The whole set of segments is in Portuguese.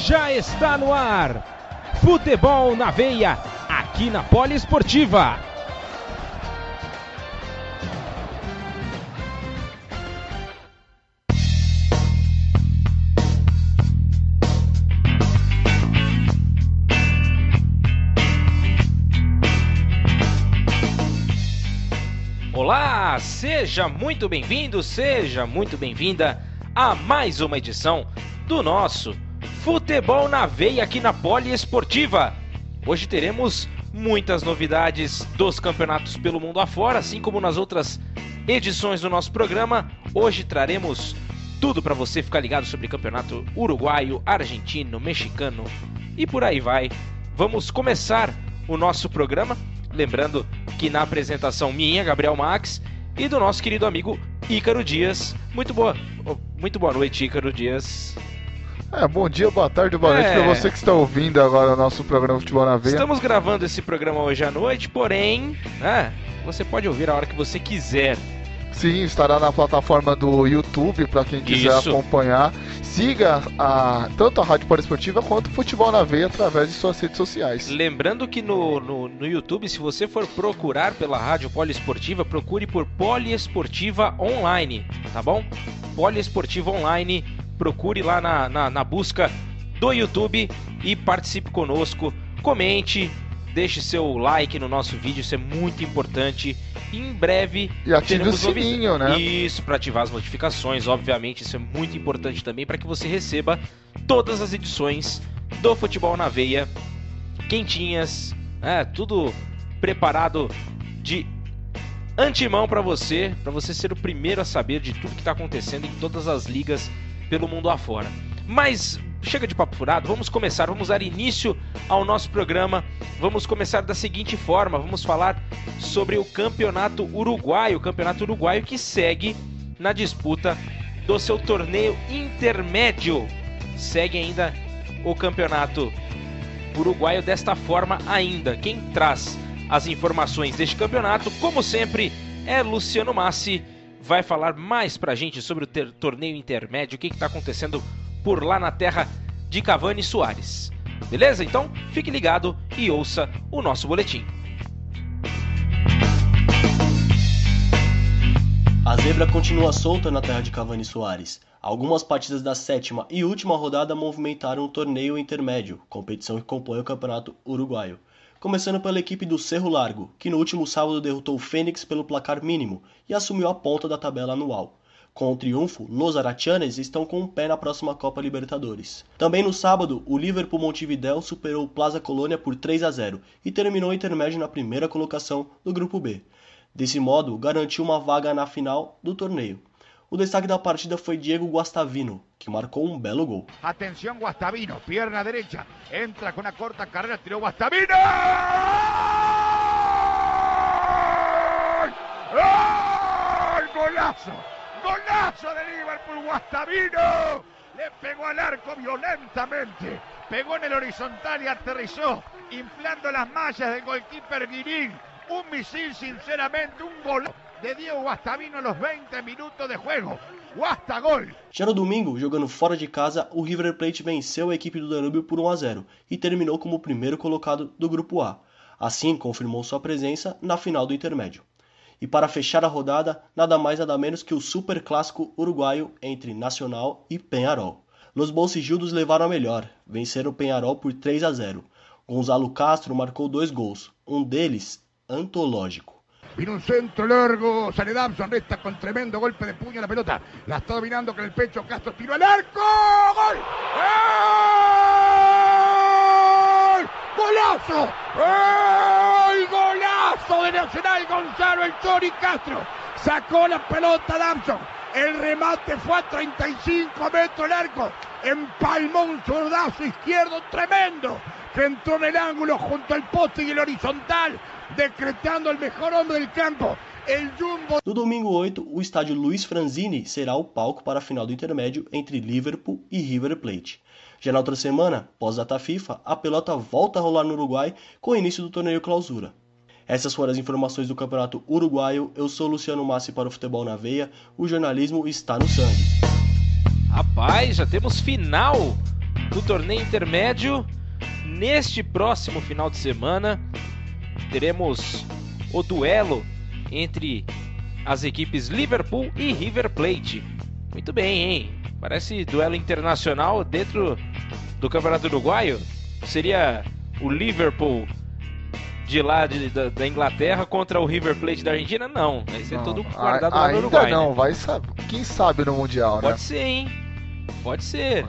Já está no ar. Futebol na veia, aqui na Poliesportiva. Olá, seja muito bem-vindo, seja muito bem-vinda a mais uma edição do nosso Futebol na Veia aqui na Poliesportiva. Hoje teremos muitas novidades dos campeonatos pelo mundo afora, assim como nas outras edições do nosso programa. Hoje traremos tudo para você ficar ligado sobre campeonato uruguaio, argentino, mexicano e por aí vai. Vamos começar o nosso programa, lembrando que na apresentação minha, Gabriel Max, e do nosso querido amigo Ícaro Dias. Muito boa noite, Ícaro Dias. Bom dia, boa tarde, boa noite para você que está ouvindo agora o nosso programa Futebol na Veia. Estamos gravando esse programa hoje à noite, porém, você pode ouvir a hora que você quiser. Sim, estará na plataforma do YouTube para quem quiser acompanhar. Siga tanto a Rádio Poliesportiva quanto o Futebol na Veia através de suas redes sociais. Lembrando que no YouTube, se você for procurar pela Rádio Poliesportiva, procure por Poliesportiva Online, tá bom? Poliesportiva Online, procure lá na busca do YouTube e participe conosco, comente, deixe seu like no nosso vídeo, isso é muito importante. E em breve e ative o sininho, né? Isso, para ativar as notificações, obviamente, isso é muito importante também para que você receba todas as edições do Futebol na Veia quentinhas, tudo preparado de antemão para você ser o primeiro a saber de tudo que está acontecendo em todas as ligas pelo mundo afora. Mas chega de papo furado, vamos dar início ao nosso programa. Vamos começar da seguinte forma: vamos falar sobre o campeonato uruguaio, que segue na disputa do seu torneio intermédio. Segue ainda o campeonato uruguaio desta forma ainda. Quem traz as informações deste campeonato, como sempre, é Luciano Massi. Vai falar mais pra gente sobre o torneio intermédio, o que está acontecendo por lá na terra de Cavani e Soares. Beleza? Então, fique ligado e ouça o nosso boletim. A zebra continua solta na terra de Cavani e Soares. Algumas partidas da sétima e última rodada movimentaram o torneio intermédio, competição que compõe o campeonato uruguaio. Começando pela equipe do Cerro Largo, que no último sábado derrotou o Fênix pelo placar mínimo e assumiu a ponta da tabela anual. Com o triunfo, Los Arachanes estão com um pé na próxima Copa Libertadores. Também no sábado, o Liverpool Montevidéu superou o Plaza Colônia por 3-0 e terminou o intermédio na primeira colocação do Grupo B. Desse modo, garantiu uma vaga na final do torneio. O destaque da partida foi Diego Guastavino, que marcou um belo gol. Atenção, Guastavino, pierna direita, entra com a corta carreira, tirou Guastavino! Golazo! Golazo de Liverpool, Guastavino! Le pegó al arco violentamente, pegó en el horizontal y aterrizó, inflando las mallas del goalkeeper Guirín. Un misil, sinceramente, un gol de Diego Guastavino a los 20 minutos de juego. Guastagol! Já no domingo, jogando fora de casa, o River Plate venceu a equipe do Danúbio por 1-0 e terminou como o primeiro colocado do Grupo A. Assim, confirmou sua presença na final do intermédio. E para fechar a rodada, nada mais nada menos que o super clássico uruguaio entre Nacional e Peñarol. Los bolsijildos levaram a melhor, venceram o Peñarol por 3-0. Gonzalo Castro marcou 2 gols, um deles antológico. Vino un centro largo, sale Damson, resta con tremendo golpe de puño a la pelota. La está dominando con el pecho, Castro tiró al arco. ¡Gol! ¡Gol! ¡Golazo! ¡Gol! ¡Golazo de Nacional! Gonzalo El Chori Castro sacó la pelota Damson. El remate fue a 35 metros el arco. Empalmó un zurdazo izquierdo tremendo que entró en el ángulo junto al poste y el horizontal, decretando el mejor hombre del campo, el Jumbo. No domingo 8, o estádio Luiz Franzini será o palco para a final do intermédio entre Liverpool e River Plate. Já na outra semana, pós-data FIFA, a pelota volta a rolar no Uruguai com o início do torneio Clausura. Essas foram as informações do Campeonato Uruguaio. Eu sou Luciano Massi para o Futebol na Veia. O jornalismo está no sangue. Rapaz, já temos final do torneio intermédio. Neste próximo final de semana teremos o duelo entre as equipes Liverpool e River Plate. Muito bem, hein? Parece duelo internacional dentro do Campeonato Uruguaio. Seria o Liverpool de lá da Inglaterra contra o River Plate da Argentina? Não, vai ser todo guardado lá no Uruguai. Ainda não, né? Vai saber. Quem sabe no Mundial, Pode ser, hein? Pode ser.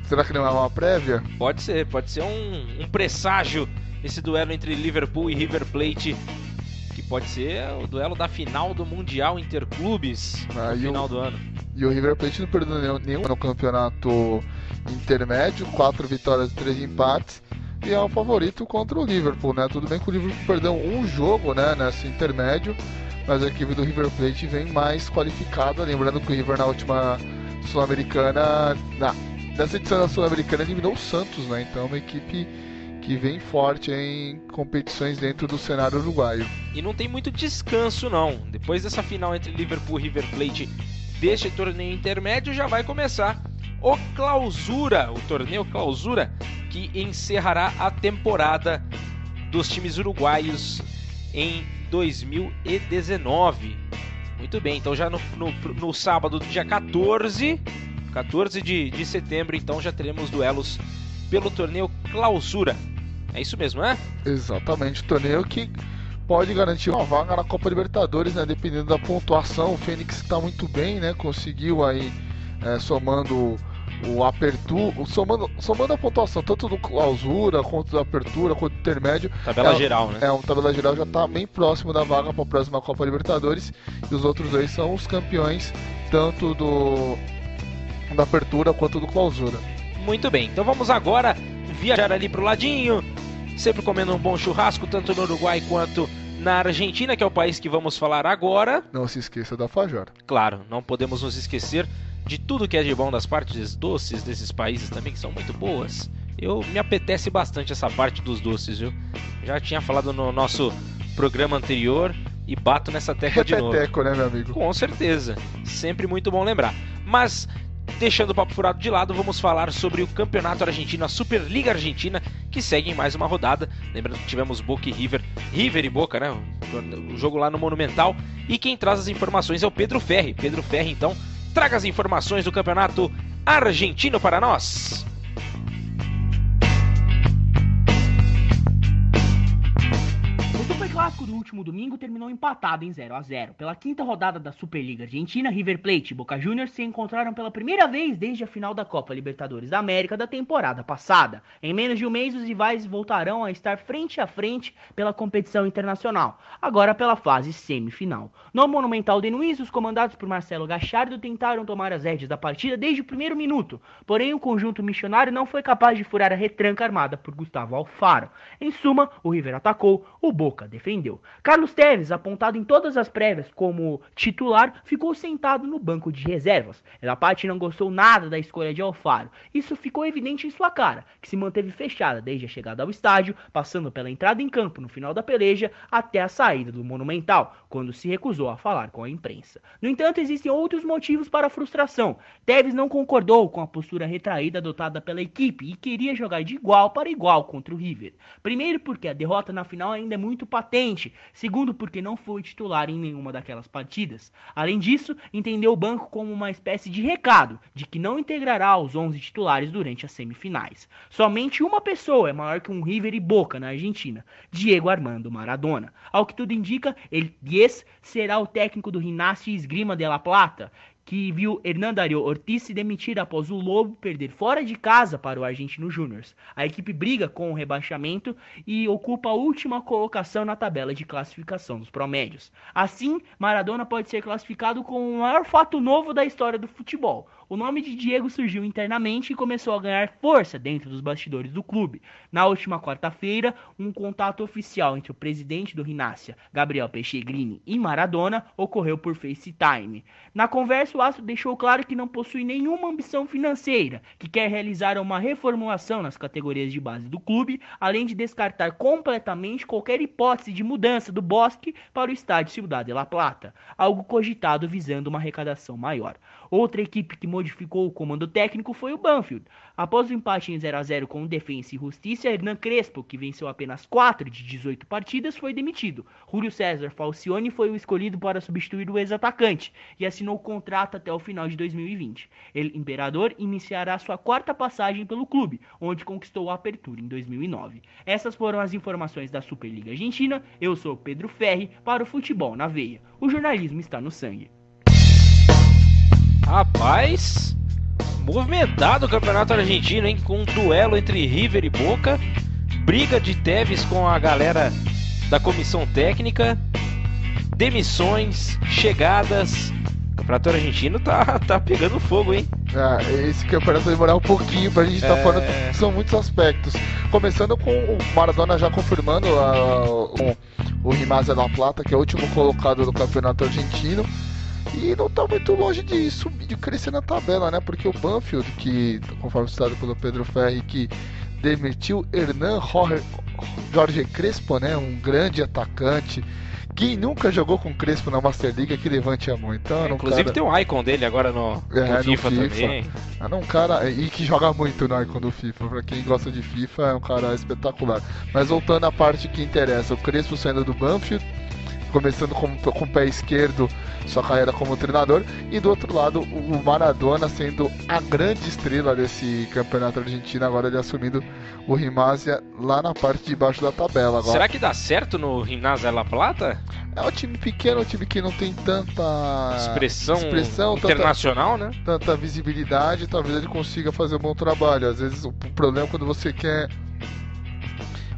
Será que não é uma prévia? Pode ser um presságio esse duelo entre Liverpool e River Plate, que pode ser o duelo da final do Mundial Interclubes no final do ano. E o River Plate não perdeu nenhum no campeonato intermédio, 4 vitórias e 3 empates, e é o favorito contra o Liverpool, né? Tudo bem que o Liverpool perdeu um jogo, né, nesse intermédio, mas a equipe do River Plate vem mais qualificada, lembrando que o River na última Sul-Americana, nessa edição da Sul-Americana eliminou o Santos, né? Então é uma equipe que vem forte em competições dentro do cenário uruguaio. E não tem muito descanso não, depois dessa final entre Liverpool e River Plate deste torneio intermédio já vai começar o torneio Clausura, que encerrará a temporada dos times uruguaios em 2019. Muito bem, então já no sábado, dia 14 de setembro, então já teremos duelos pelo torneio Clausura. É isso mesmo, né? Exatamente, torneio que pode garantir uma vaga na Copa Libertadores, né? Dependendo da pontuação. O Fênix está muito bem, né? Conseguiu aí, somando o Apertura, somando a pontuação tanto do Clausura, quanto da Apertura, quanto do Intermédio. Tabela geral, né? Tabela geral já está bem próximo da vaga para a próxima Copa Libertadores. E os outros dois são os campeões, tanto da Apertura quanto do Clausura. Muito bem, então vamos agora viajar ali pro ladinho, sempre comendo um bom churrasco, tanto no Uruguai quanto na Argentina, que é o país que vamos falar agora. Não se esqueça da Fajor. Claro, não podemos nos esquecer de tudo que é de bom das partes doces desses países também, que são muito boas. Me apetece bastante essa parte dos doces, viu? Já tinha falado no nosso programa anterior e bato nessa tecla de novo. Repeteco, né, meu amigo? Com certeza, sempre muito bom lembrar. Mas, deixando o papo furado de lado, vamos falar sobre o Campeonato Argentino, a Superliga Argentina, que segue em mais uma rodada. Lembrando que tivemos Boca e River e Boca, né? O jogo lá no Monumental. E quem traz as informações é o Pedro Ferri. Pedro Ferri, então, traga as informações do Campeonato Argentino para nós. O clássico do último domingo terminou empatado em 0-0. Pela quinta rodada da Superliga Argentina, River Plate e Boca Juniors se encontraram pela primeira vez desde a final da Copa Libertadores da América da temporada passada. Em menos de um mês, os rivais voltarão a estar frente a frente pela competição internacional, agora pela fase semifinal. No Monumental de Nunes, os comandados por Marcelo Gallardo tentaram tomar as rédeas da partida desde o primeiro minuto, porém o conjunto missionário não foi capaz de furar a retranca armada por Gustavo Alfaro. Em suma, o River atacou, o Boca defendeu. Carlos Tevez, apontado em todas as prévias como titular, ficou sentado no banco de reservas. El Apati não gostou nada da escolha de Alfaro. Isso ficou evidente em sua cara, que se manteve fechada desde a chegada ao estádio, passando pela entrada em campo no final da peleja até a saída do Monumental, quando se recusou a falar com a imprensa. No entanto, existem outros motivos para a frustração. Tevez não concordou com a postura retraída adotada pela equipe e queria jogar de igual para igual contra o River. Primeiro porque a derrota na final ainda é muito patente. Segundo, porque não foi titular em nenhuma daquelas partidas. Além disso, entendeu o banco como uma espécie de recado de que não integrará os 11 titulares durante as semifinais. Somente uma pessoa é maior que um River e Boca na Argentina, Diego Armando Maradona. Ao que tudo indica, ele será o técnico do Gimnasia Esgrima de La Plata, que viu Hernán Darío Ortiz se demitir após o Lobo perder fora de casa para o Argentino Júnior. A equipe briga com o rebaixamento e ocupa a última colocação na tabela de classificação dos promédios. Assim, Maradona pode ser classificado como o maior fato novo da história do futebol. O nome de Diego surgiu internamente e começou a ganhar força dentro dos bastidores do clube. Na última quarta-feira, um contato oficial entre o presidente do Gimnasia, Gabriel Peixegrini, e Maradona ocorreu por FaceTime. Na conversa, o astro deixou claro que não possui nenhuma ambição financeira, que quer realizar uma reformulação nas categorias de base do clube, além de descartar completamente qualquer hipótese de mudança do Bosque para o estádio Ciudad de La Plata, algo cogitado visando uma arrecadação maior. Outra equipe que modificou o comando técnico foi o Banfield. Após o empate em 0-0 com o Defensa e Justiça, Hernan Crespo, que venceu apenas 4 de 18 partidas, foi demitido. Júlio César Falcione foi o escolhido para substituir o ex-atacante e assinou contrato até o final de 2020. El Imperador iniciará sua quarta passagem pelo clube, onde conquistou a apertura em 2009. Essas foram as informações da Superliga Argentina. Eu sou Pedro Ferri para o Futebol na Veia. O jornalismo está no sangue. Rapaz, movimentado o campeonato argentino, hein? Com um duelo entre River e Boca, briga de Tevez com a galera da comissão técnica, demissões, chegadas. O campeonato argentino tá pegando fogo, hein? Esse campeonato vai demorar um pouquinho pra gente estar falando, são muitos aspectos. Começando com o Maradona já confirmando o Gimnasia La Plata, que é o último colocado do campeonato argentino. E não tá muito longe de subir, de crescer na tabela, né? Porque o Banfield, que, conforme citado pelo Pedro Ferri, que demitiu Hernan Jorge Crespo, né? Um grande atacante. Quem nunca jogou com Crespo na Master League, que levante a mão. Então, inclusive tem um icon dele agora no FIFA também. Um cara, e que joga muito no icon do FIFA. Pra quem gosta de FIFA, é um cara espetacular. Mas voltando à parte que interessa, o Crespo saindo do Banfield, começando com o pé esquerdo sua carreira como treinador, e do outro lado o Maradona sendo a grande estrela desse campeonato argentino, agora ele assumindo o Gimnasia lá na parte de baixo da tabela. Agora, será que dá certo no Gimnasia La Plata? É um time pequeno, um time que não tem tanta expressão internacional, né? Tanta visibilidade, talvez ele consiga fazer um bom trabalho. Às vezes o problema é quando você quer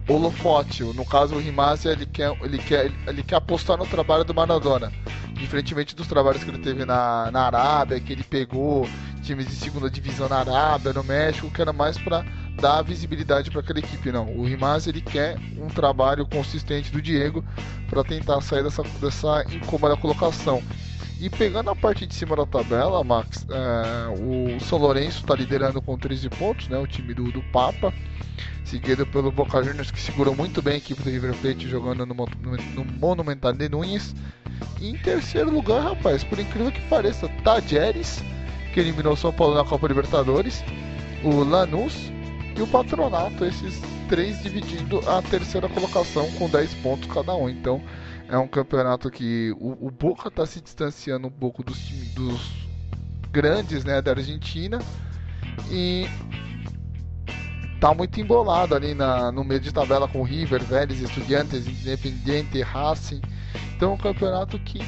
holofote. No caso, o Gimnasia ele quer apostar no trabalho do Maradona, diferentemente dos trabalhos que ele teve na Arábia, que ele pegou times de segunda divisão na Arábia, no México, que era mais para dar visibilidade para aquela equipe. Não, o Gimnasia ele quer um trabalho consistente do Diego para tentar sair dessa incômoda colocação. E pegando a parte de cima da tabela, Max, o São Lourenço está liderando com 13 pontos, né, o time do Papa, seguido pelo Boca Juniors, que segurou muito bem a equipe do River Plate jogando no Monumental de Núñez. E em terceiro lugar, rapaz, por incrível que pareça, Talleres, que eliminou o São Paulo na Copa Libertadores, o Lanús e o Patronato, esses três dividindo a terceira colocação com 10 pontos cada um. Então é um campeonato que o Boca está se distanciando um pouco dos grandes, né, da Argentina, e tá muito embolado ali no meio de tabela com River, Vélez, Estudiantes, Independiente, Racing. Então é um campeonato que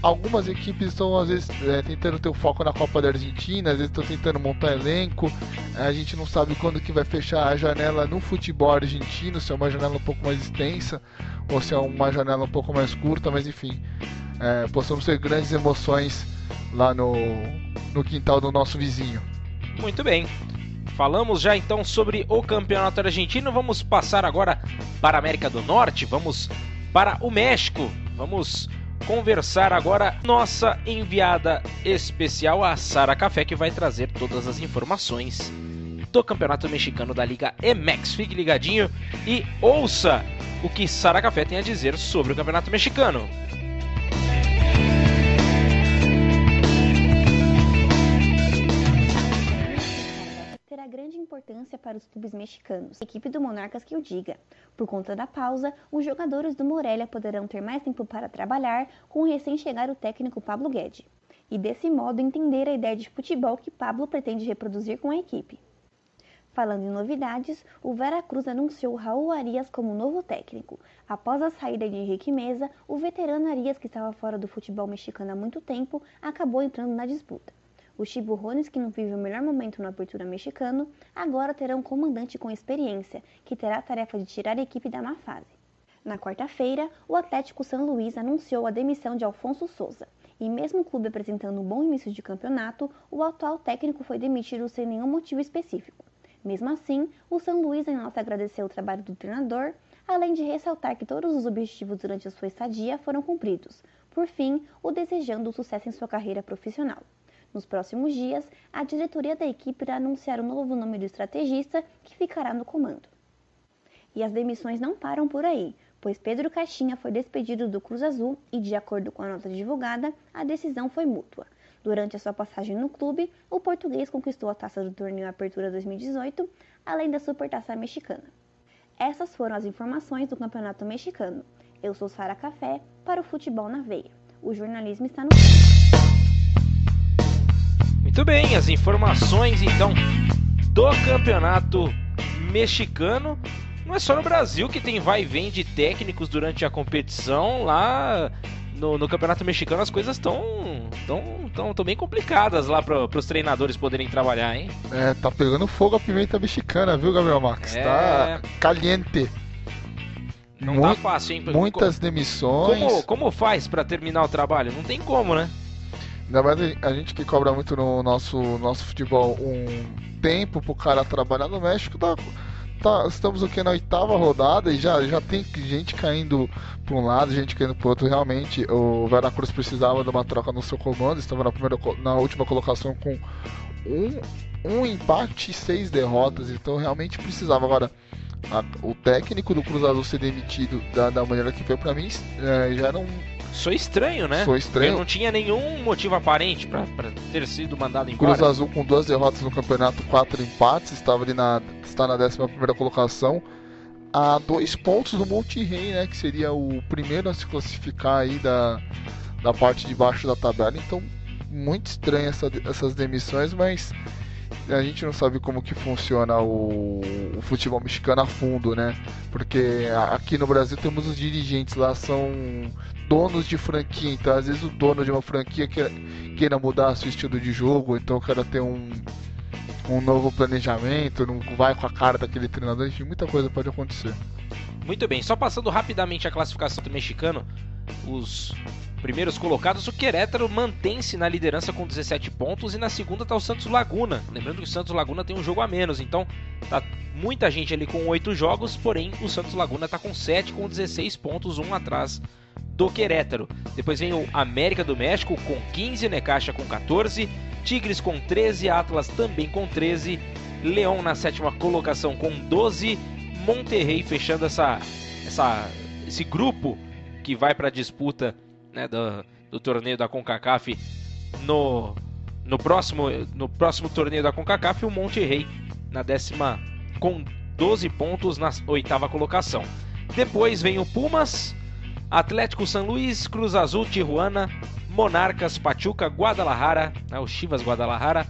algumas equipes estão às vezes tentando ter o foco na Copa da Argentina, às vezes estão tentando montar elenco. A gente não sabe quando que vai fechar a janela no futebol argentino, se é uma janela um pouco mais extensa ou se é uma janela um pouco mais curta, mas enfim, possamos ter grandes emoções lá no quintal do nosso vizinho. Muito bem. Falamos já então sobre o campeonato argentino. Vamos passar agora para a América do Norte. Vamos para o México. Vamos conversar agora nossa enviada especial, a Sara Café, que vai trazer todas as informações do campeonato mexicano da Liga MX. Fique ligadinho e ouça o que Sara Café tem a dizer sobre o campeonato mexicano. Terá grande importância para os clubes mexicanos, a equipe do Monarcas que o diga. Por conta da pausa, os jogadores do Morelia poderão ter mais tempo para trabalhar com o recém-chegado técnico Pablo Guede, e desse modo entender a ideia de futebol que Pablo pretende reproduzir com a equipe. Falando em novidades, o Veracruz anunciou Raul Arias como novo técnico. Após a saída de Henrique Meza, o veterano Arias, que estava fora do futebol mexicano há muito tempo, acabou entrando na disputa. Os Tiburones, que não vivem o melhor momento na apertura mexicano, agora terão um comandante com experiência, que terá a tarefa de tirar a equipe da má fase. Na quarta-feira, o Atlético San Luis anunciou a demissão de Alfonso Souza, e mesmo o clube apresentando um bom início de campeonato, o atual técnico foi demitido sem nenhum motivo específico. Mesmo assim, o San Luis em nota agradeceu o trabalho do treinador, além de ressaltar que todos os objetivos durante a sua estadia foram cumpridos, por fim, o desejando sucesso em sua carreira profissional. Nos próximos dias, a diretoria da equipe irá anunciar o novo nome do estrategista que ficará no comando. E as demissões não param por aí, pois Pedro Caixinha foi despedido do Cruz Azul e, de acordo com a nota divulgada, a decisão foi mútua. Durante a sua passagem no clube, o português conquistou a taça do torneio Apertura 2018, além da Supertaça Mexicana. Essas foram as informações do Campeonato Mexicano. Eu sou Sara Café para o Futebol na Veia. O jornalismo está no... Muito bem, as informações então do Campeonato Mexicano. Não é só no Brasil que tem vai e vem de técnicos durante a competição. Lá no Campeonato Mexicano as coisas estão bem complicadas lá para os treinadores poderem trabalhar, hein? Tá pegando fogo a pimenta mexicana, viu, Gabriel Max? Tá caliente. Não tá fácil, hein? Muitas demissões. Como faz para terminar o trabalho? Não tem como, né? Ainda mais a gente que cobra muito no nosso futebol um tempo pro cara trabalhar no México, estamos aqui na 8ª rodada e já tem gente caindo para um lado, gente caindo para o outro. Realmente o Veracruz precisava de uma troca no seu comando, estava na última colocação com um empate e 6 derrotas, então realmente precisava. Agora, o técnico do Cruz Azul ser demitido da maneira que foi, para mim já era um... Sou estranho, né? Ele não tinha nenhum motivo aparente para ter sido mandado embora. Cruz Azul com 2 derrotas no campeonato, 4 empates, está na 11ª colocação, a 2 pontos do Monterrey, né? Que seria o primeiro a se classificar aí da parte de baixo da tabela. Então, muito estranho essas demissões, mas a gente não sabe como que funciona o futebol mexicano a fundo, né? Porque aqui no Brasil temos os dirigentes lá, são donos de franquia, então às vezes o dono de uma franquia queira mudar seu estilo de jogo, então queira ter um novo planejamento, não vai com a cara daquele treinador, enfim, muita coisa pode acontecer. Muito bem, só passando rapidamente a classificação do mexicano, os primeiros colocados, o Querétaro mantém-se na liderança com 17 pontos e na segunda está o Santos Laguna. Lembrando que o Santos Laguna tem um jogo a menos, então tá muita gente ali com 8 jogos, porém o Santos Laguna está com 7 com 16 pontos, um atrás do Querétaro. Depois vem o América do México com 15, Necaxa com 14, Tigres com 13, Atlas também com 13, León na 7ª colocação com 12, Monterrey fechando esse grupo que vai para a disputa, né, do torneio da CONCACAF no próximo torneio da CONCACAF, o Monterrey na 10ª com 12 pontos na 8ª colocação. Depois vem o Pumas, Atlético San Luis, Cruz Azul, Tijuana, Monarcas, Pachuca, Guadalajara, o Chivas Guadalajara,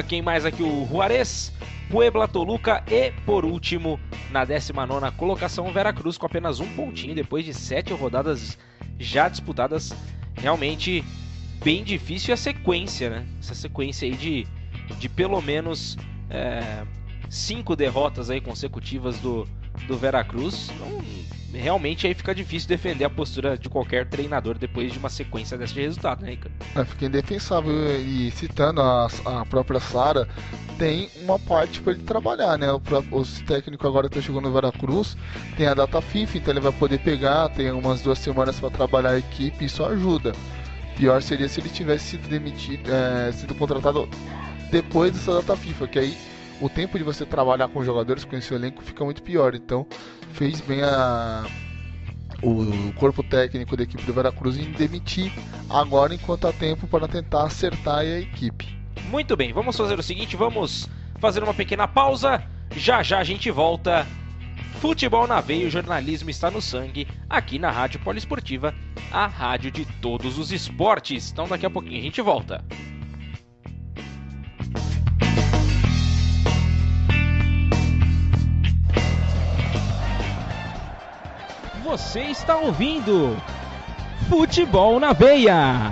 quem mais aqui? O Juárez, Puebla, Toluca e, por último, na 19ª colocação, o Veracruz com apenas um pontinho depois de 7 rodadas já disputadas. Realmente bem difícil a sequência, né? Essa sequência aí de pelo menos 5 derrotas aí consecutivas do Veracruz. Então, realmente aí fica difícil defender a postura de qualquer treinador depois de uma sequência desse resultado, né, Ricardo? Fica indefensável. E citando a própria Sara, tem uma parte para ele trabalhar, né? Os técnicos agora que estão chegando no Veracruz tem a data FIFA, então ele vai poder pegar, tem umas 2 semanas para trabalhar a equipe, isso ajuda. Pior seria se ele tivesse sido demitido, sido contratado depois dessa data FIFA, que aí o tempo de você trabalhar com jogadores, com esse elenco, fica muito pior. Então fez bem o corpo técnico da equipe do Veracruz em demitir agora enquanto há tempo para tentar acertar a equipe. Muito bem, vamos fazer o seguinte, vamos fazer uma pequena pausa, já a gente volta. Futebol na veia, o jornalismo está no sangue, aqui na Rádio Poliesportiva, a rádio de todos os esportes. Então daqui a pouquinho a gente volta. Você está ouvindo Futebol na Veia.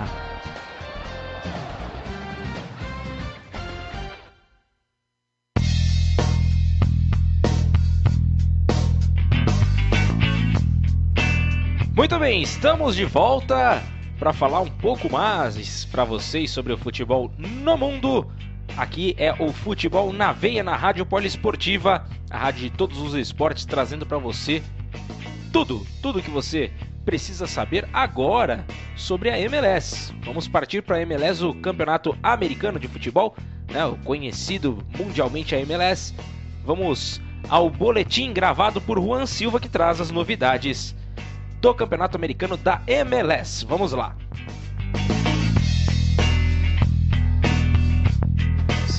Muito bem, estamos de volta para falar um pouco mais para vocês sobre o futebol no mundo. Aqui é o Futebol na Veia, na Rádio Poliesportiva, a rádio de todos os esportes, trazendo para você tudo que você precisa saber agora sobre a MLS. Vamos partir para a MLS, o Campeonato Americano de Futebol, né, o conhecido mundialmente a MLS. Vamos ao boletim gravado por Juan Silva, que traz as novidades do Campeonato Americano da MLS. Vamos lá.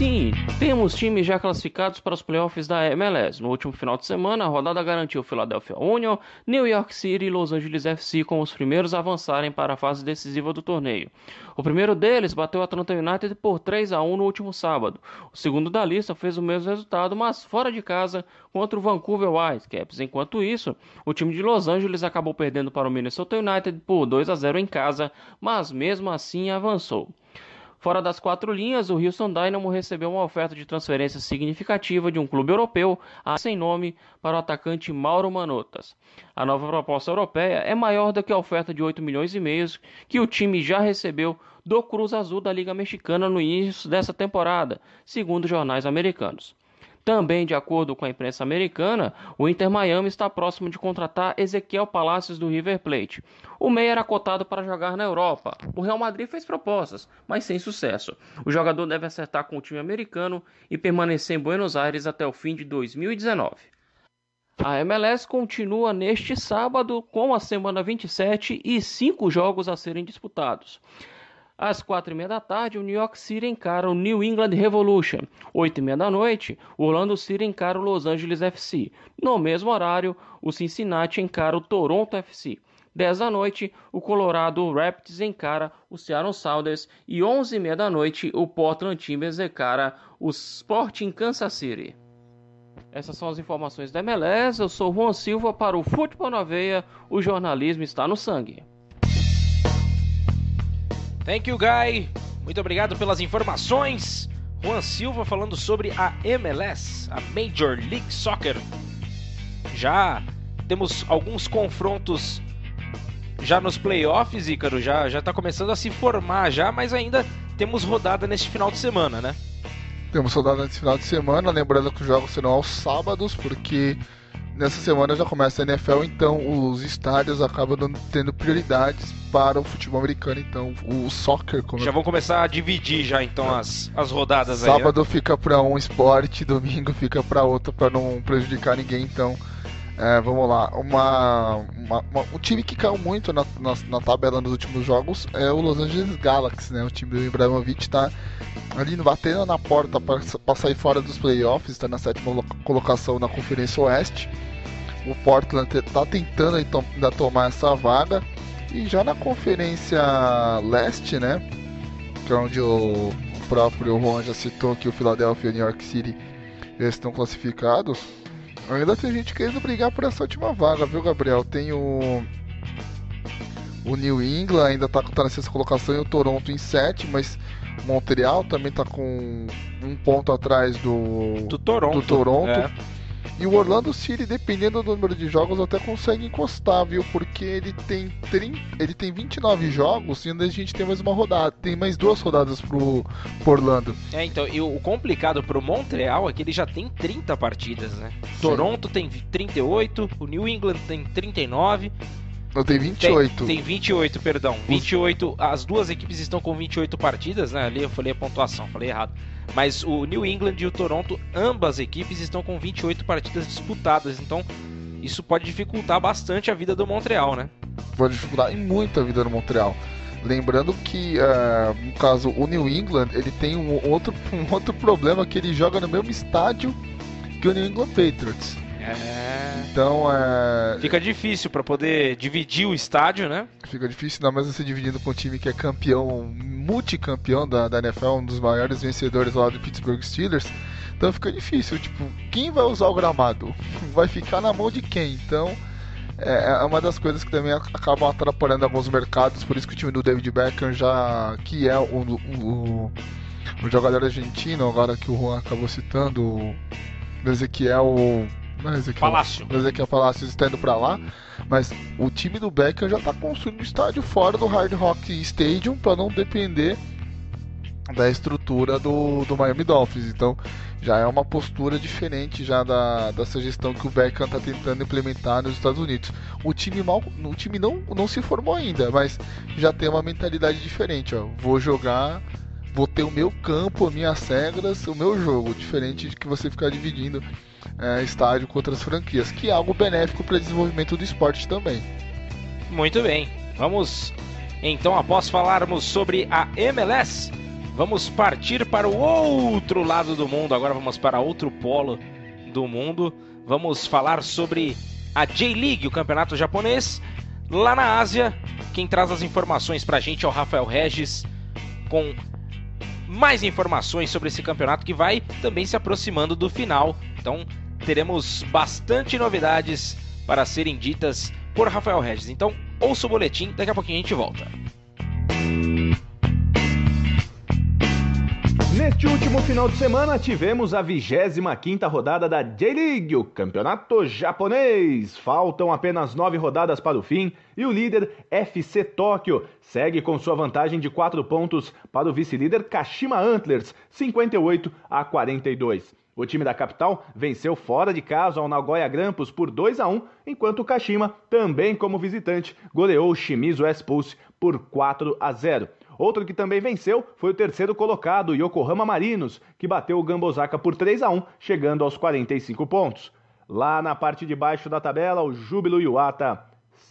Sim, temos times já classificados para os playoffs da MLS. No último final de semana, a rodada garantiu Philadelphia Union, New York City e Los Angeles FC como os primeiros a avançarem para a fase decisiva do torneio. O primeiro deles bateu o Atlanta United por 3-1 no último sábado. O segundo da lista fez o mesmo resultado, mas fora de casa, contra o Vancouver Whitecaps. Enquanto isso, o time de Los Angeles acabou perdendo para o Minnesota United por 2-0 em casa, mas mesmo assim avançou. Fora das quatro linhas, o Houston Dynamo recebeu uma oferta de transferência significativa de um clube europeu, sem nome, para o atacante Mauro Manotas. A nova proposta europeia é maior do que a oferta de 8 milhões e meio que o time já recebeu do Cruz Azul da Liga Mexicana no início dessa temporada, segundo jornais americanos. Também, de acordo com a imprensa americana, o Inter Miami está próximo de contratar Ezequiel Palacios do River Plate. O meia era cotado para jogar na Europa. O Real Madrid fez propostas, mas sem sucesso. O jogador deve acertar com o time americano e permanecer em Buenos Aires até o fim de 2019. A MLS continua neste sábado com a semana 27 e 5 jogos a serem disputados. Às 4h30 da tarde, o New York City encara o New England Revolution. 8h30 da noite, o Orlando City encara o Los Angeles FC. No mesmo horário, o Cincinnati encara o Toronto FC. 10 da noite, o Colorado Rapids encara o Seattle Sounders. E 11h30 da noite, o Portland Timbers encara o Sporting Kansas City. Essas são as informações da MLS. Eu sou Juan Silva para o Futebol na Veia. O jornalismo está no sangue. Thank you, Guy. Muito obrigado pelas informações. Juan Silva falando sobre a MLS, a Major League Soccer. Já temos alguns confrontos já nos playoffs, Ícaro. Já está começando a se formar já, mas ainda temos rodada neste final de semana, né? Temos rodada nesse final de semana, lembrando que os jogos serão aos sábados, porque nessa semana já começa a NFL, então os estádios acabam tendo prioridades para o futebol americano, então o soccer... Já vão começar a dividir já então as rodadas. Sábado aí, fica para um esporte, domingo fica para outro, para não prejudicar ninguém, então vamos lá. Um time que caiu muito na tabela nos últimos jogos é o Los Angeles Galaxy, né? O time do Ibrahimovic está ali batendo na porta para sair fora dos playoffs, está na 7ª colocação na Conferência Oeste. O Portland está tentando então ainda tomar essa vaga. E já na Conferência Leste, né, que é onde o próprio Juan já citou que o Philadelphia e o New York City estão classificados, ainda tem gente querendo brigar por essa última vaga, viu, Gabriel? Tem o New England ainda está na 6ª colocação e o Toronto em 7º, mas Montreal também está com um ponto atrás do Toronto. E o Orlando City, dependendo do número de jogos, até consegue encostar, viu? Porque ele tem 29 jogos e ainda a gente tem mais uma rodada. Tem mais 2 rodadas pro Orlando. Então, e o complicado pro Montreal é que ele já tem 30 partidas, né? Sim. Toronto tem 38, o New England tem 39. Não, tem 28. Tem 28, perdão. 28, as duas equipes estão com 28 partidas, né? Ali eu falei a pontuação, falei errado. Mas o New England e o Toronto, ambas equipes estão com 28 partidas disputadas. Então, isso pode dificultar bastante a vida do Montreal, né? Pode dificultar muito a vida do Montreal. Lembrando que, no caso, o New England, ele tem um outro problema, que ele joga no mesmo estádio que o New England Patriots. Então, fica difícil para poder dividir o estádio, né? Fica difícil, ainda mais você dividindo com um time que é campeão, multicampeão da NFL, um dos maiores vencedores lá do Pittsburgh Steelers. Então fica difícil, tipo, quem vai usar o gramado? Vai ficar na mão de quem? Então, é uma das coisas que também acabam atrapalhando alguns mercados, por isso que o time do David Beckham, que é o jogador argentino, agora que o Juan acabou citando, o Ezequiel Palacios está indo pra lá, mas o time do Beckham já está construindo um estádio fora do Hard Rock Stadium para não depender da estrutura do Miami Dolphins. Então já é uma postura diferente já dessa gestão que o Beckham está tentando implementar nos Estados Unidos. O time não se formou ainda, mas já tem uma mentalidade diferente. Vou jogar, vou ter o meu campo, as minhas regras, o meu jogo, diferente de que você ficar dividindo estádio com outras franquias, que é algo benéfico para o desenvolvimento do esporte também. Muito bem, vamos então, após falarmos sobre a MLS, vamos partir para o outro lado do mundo. Agora vamos para outro polo do mundo. Vamos falar sobre a J-League, o campeonato japonês, lá na Ásia. Quem traz as informações pra gente é o Rafael Regis, com mais informações sobre esse campeonato que vai também se aproximando do final. Então teremos bastante novidades para serem ditas por Rafael Regis. Então ouça o boletim, daqui a pouquinho a gente volta. Neste último final de semana tivemos a 25ª rodada da J-League, o campeonato japonês. Faltam apenas 9 rodadas para o fim e o líder FC Tóquio segue com sua vantagem de 4 pontos para o vice-líder Kashima Antlers, 58-42. O time da capital venceu fora de casa ao Nagoya Grampus por 2-1, enquanto o Kashima, também como visitante, goleou o Shimizu S-Pulse por 4-0. Outro que também venceu foi o terceiro colocado, o Yokohama Marinos, que bateu o Gambosaka por 3-1, chegando aos 45 pontos. Lá na parte de baixo da tabela, o Júbilo Iwata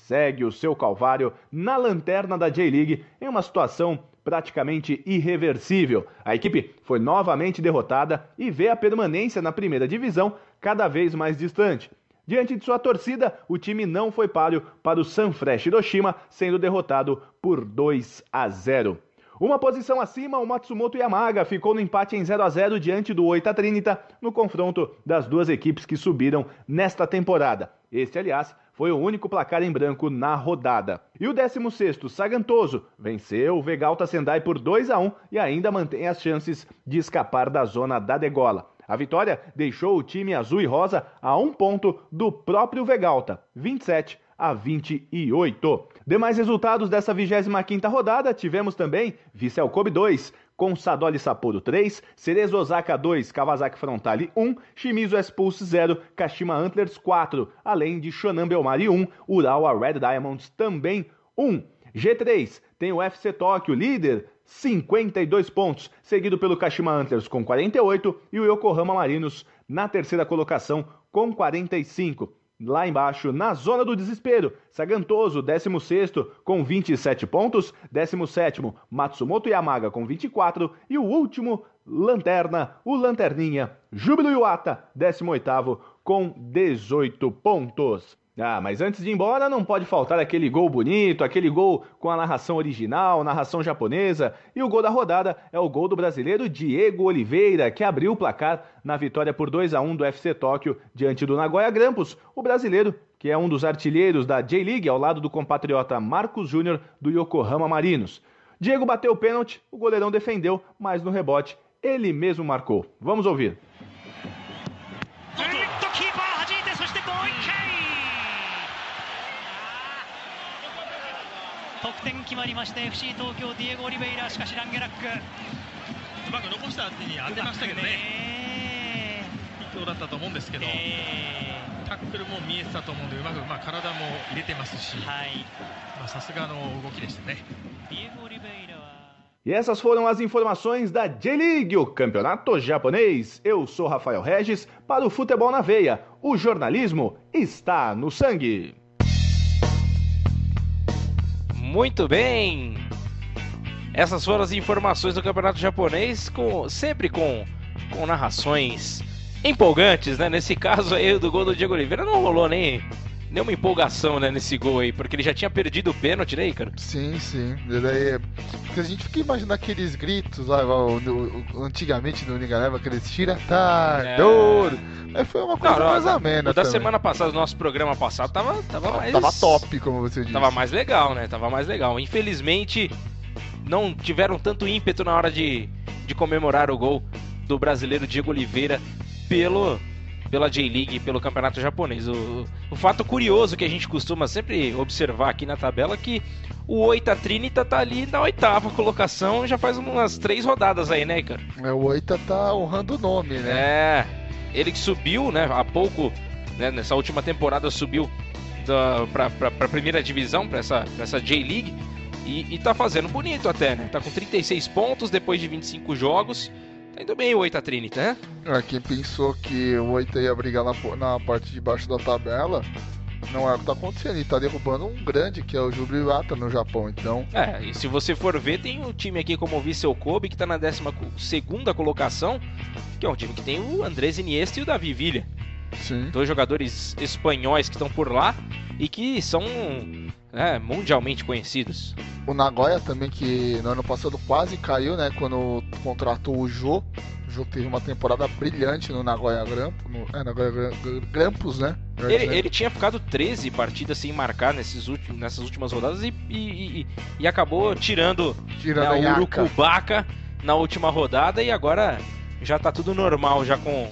segue o seu calvário na lanterna da J-League em uma situação praticamente irreversível. A equipe foi novamente derrotada e vê a permanência na primeira divisão cada vez mais distante. Diante de sua torcida, o time não foi páreo para o Sanfrecce Hiroshima, sendo derrotado por 2-0. Uma posição acima, o Matsumoto Yamaga ficou no empate em 0-0 diante do Oita Trinita, no confronto das duas equipes que subiram nesta temporada. Este, aliás, foi o único placar em branco na rodada. E o 16º, Sagantoso, venceu o Vegalta Sendai por 2-1 e ainda mantém as chances de escapar da zona da degola. A vitória deixou o time azul e rosa a 1 ponto do próprio Vegalta, 27-28. Demais resultados dessa 25ª rodada, tivemos também Vissel Kobe 2, Consadole Sapporo 3, Cerezo Osaka 2, Kawasaki Frontale 1, Shimizu S-Pulse 0, Kashima Antlers 4, além de Shonan Bellmare 1, Urawa Red Diamonds também 1. G3 tem o FC Tóquio, líder, 52 pontos, seguido pelo Kashima Antlers com 48 e o Yokohama Marinos na terceira colocação com 45. Lá embaixo, na zona do desespero, Sagantoso, 16º, com 27 pontos, 17º, Matsumoto Yamaga com 24 e o último, lanterna, o lanterninha, Júbilo Iwata, 18º, com 18 pontos. Mas antes de ir embora, não pode faltar aquele gol bonito, aquele gol com a narração original, narração japonesa. E o gol da rodada é o gol do brasileiro Diego Oliveira, que abriu o placar na vitória por 2-1 do FC Tóquio diante do Nagoya Grampus. O brasileiro, que é um dos artilheiros da J-League, ao lado do compatriota Marcos Júnior do Yokohama Marinos. Diego bateu o pênalti, o goleirão defendeu, mas no rebote ele mesmo marcou. Vamos ouvir. 得点決まりまして FC 東京ディエゴ・オリベイラ、しかしランゲラックうまく残した手に当てましたけどね、いいゴールだったと思うんですけど、タックルも見えてたと思うんで、うまく体も入れてますし、さすがの動きでしたね。ディエゴ・オリベイラは E essas foram as informações da J-League, o campeonato japonês. Eu sou Rafael Regis para o Futebol na Veia. O jornalismo está no sangue. Muito bem! Essas foram as informações do campeonato japonês, sempre com narrações empolgantes, né? Nesse caso aí do gol do Diego Oliveira não rolou nenhuma empolgação, né, nesse gol aí, porque ele já tinha perdido o pênalti, né, Ícaro? Sim. Porque a gente fica imaginando aqueles gritos lá, antigamente no Nigareva, aqueles tiratador. Mas foi uma coisa mais amena. O da semana passada, o nosso programa passado, tava mais... Tava top, como você disse. Tava mais legal, né? Tava mais legal. Infelizmente, não tiveram tanto ímpeto na hora de comemorar o gol do brasileiro Diego Oliveira pela J-League e pelo campeonato japonês. O fato curioso que a gente costuma sempre observar aqui na tabela é que o Oita Trinita tá ali na 8ª colocação, já faz umas 3 rodadas aí, né, cara? O Oita tá honrando o nome, né? Ele que subiu, né, há pouco, né, nessa última temporada subiu pra primeira divisão, pra essa J-League, e tá fazendo bonito até, né? Tá com 36 pontos depois de 25 jogos. Tá indo bem o Oita Trinita, né? Quem pensou que o Oita ia brigar na parte de baixo da tabela, Não é o que tá acontecendo, ele tá derrubando um grande que é o Jubilato no Japão, então... E se você for ver, tem um time aqui como o Vissel Kobe, que tá na 12ª colocação, que é um time que tem o Andrés Iniesta e o Davi Villa. Sim. 2 jogadores espanhóis que estão por lá e que são mundialmente conhecidos. O Nagoya também, que no ano passado quase caiu, né, quando contratou o Jô. O Jô teve uma temporada brilhante no Nagoya Grampus, né? Ele tinha ficado 13 partidas sem marcar nessas últimas rodadas e acabou tirando o Urucubaca na última rodada, e agora já tá tudo normal já com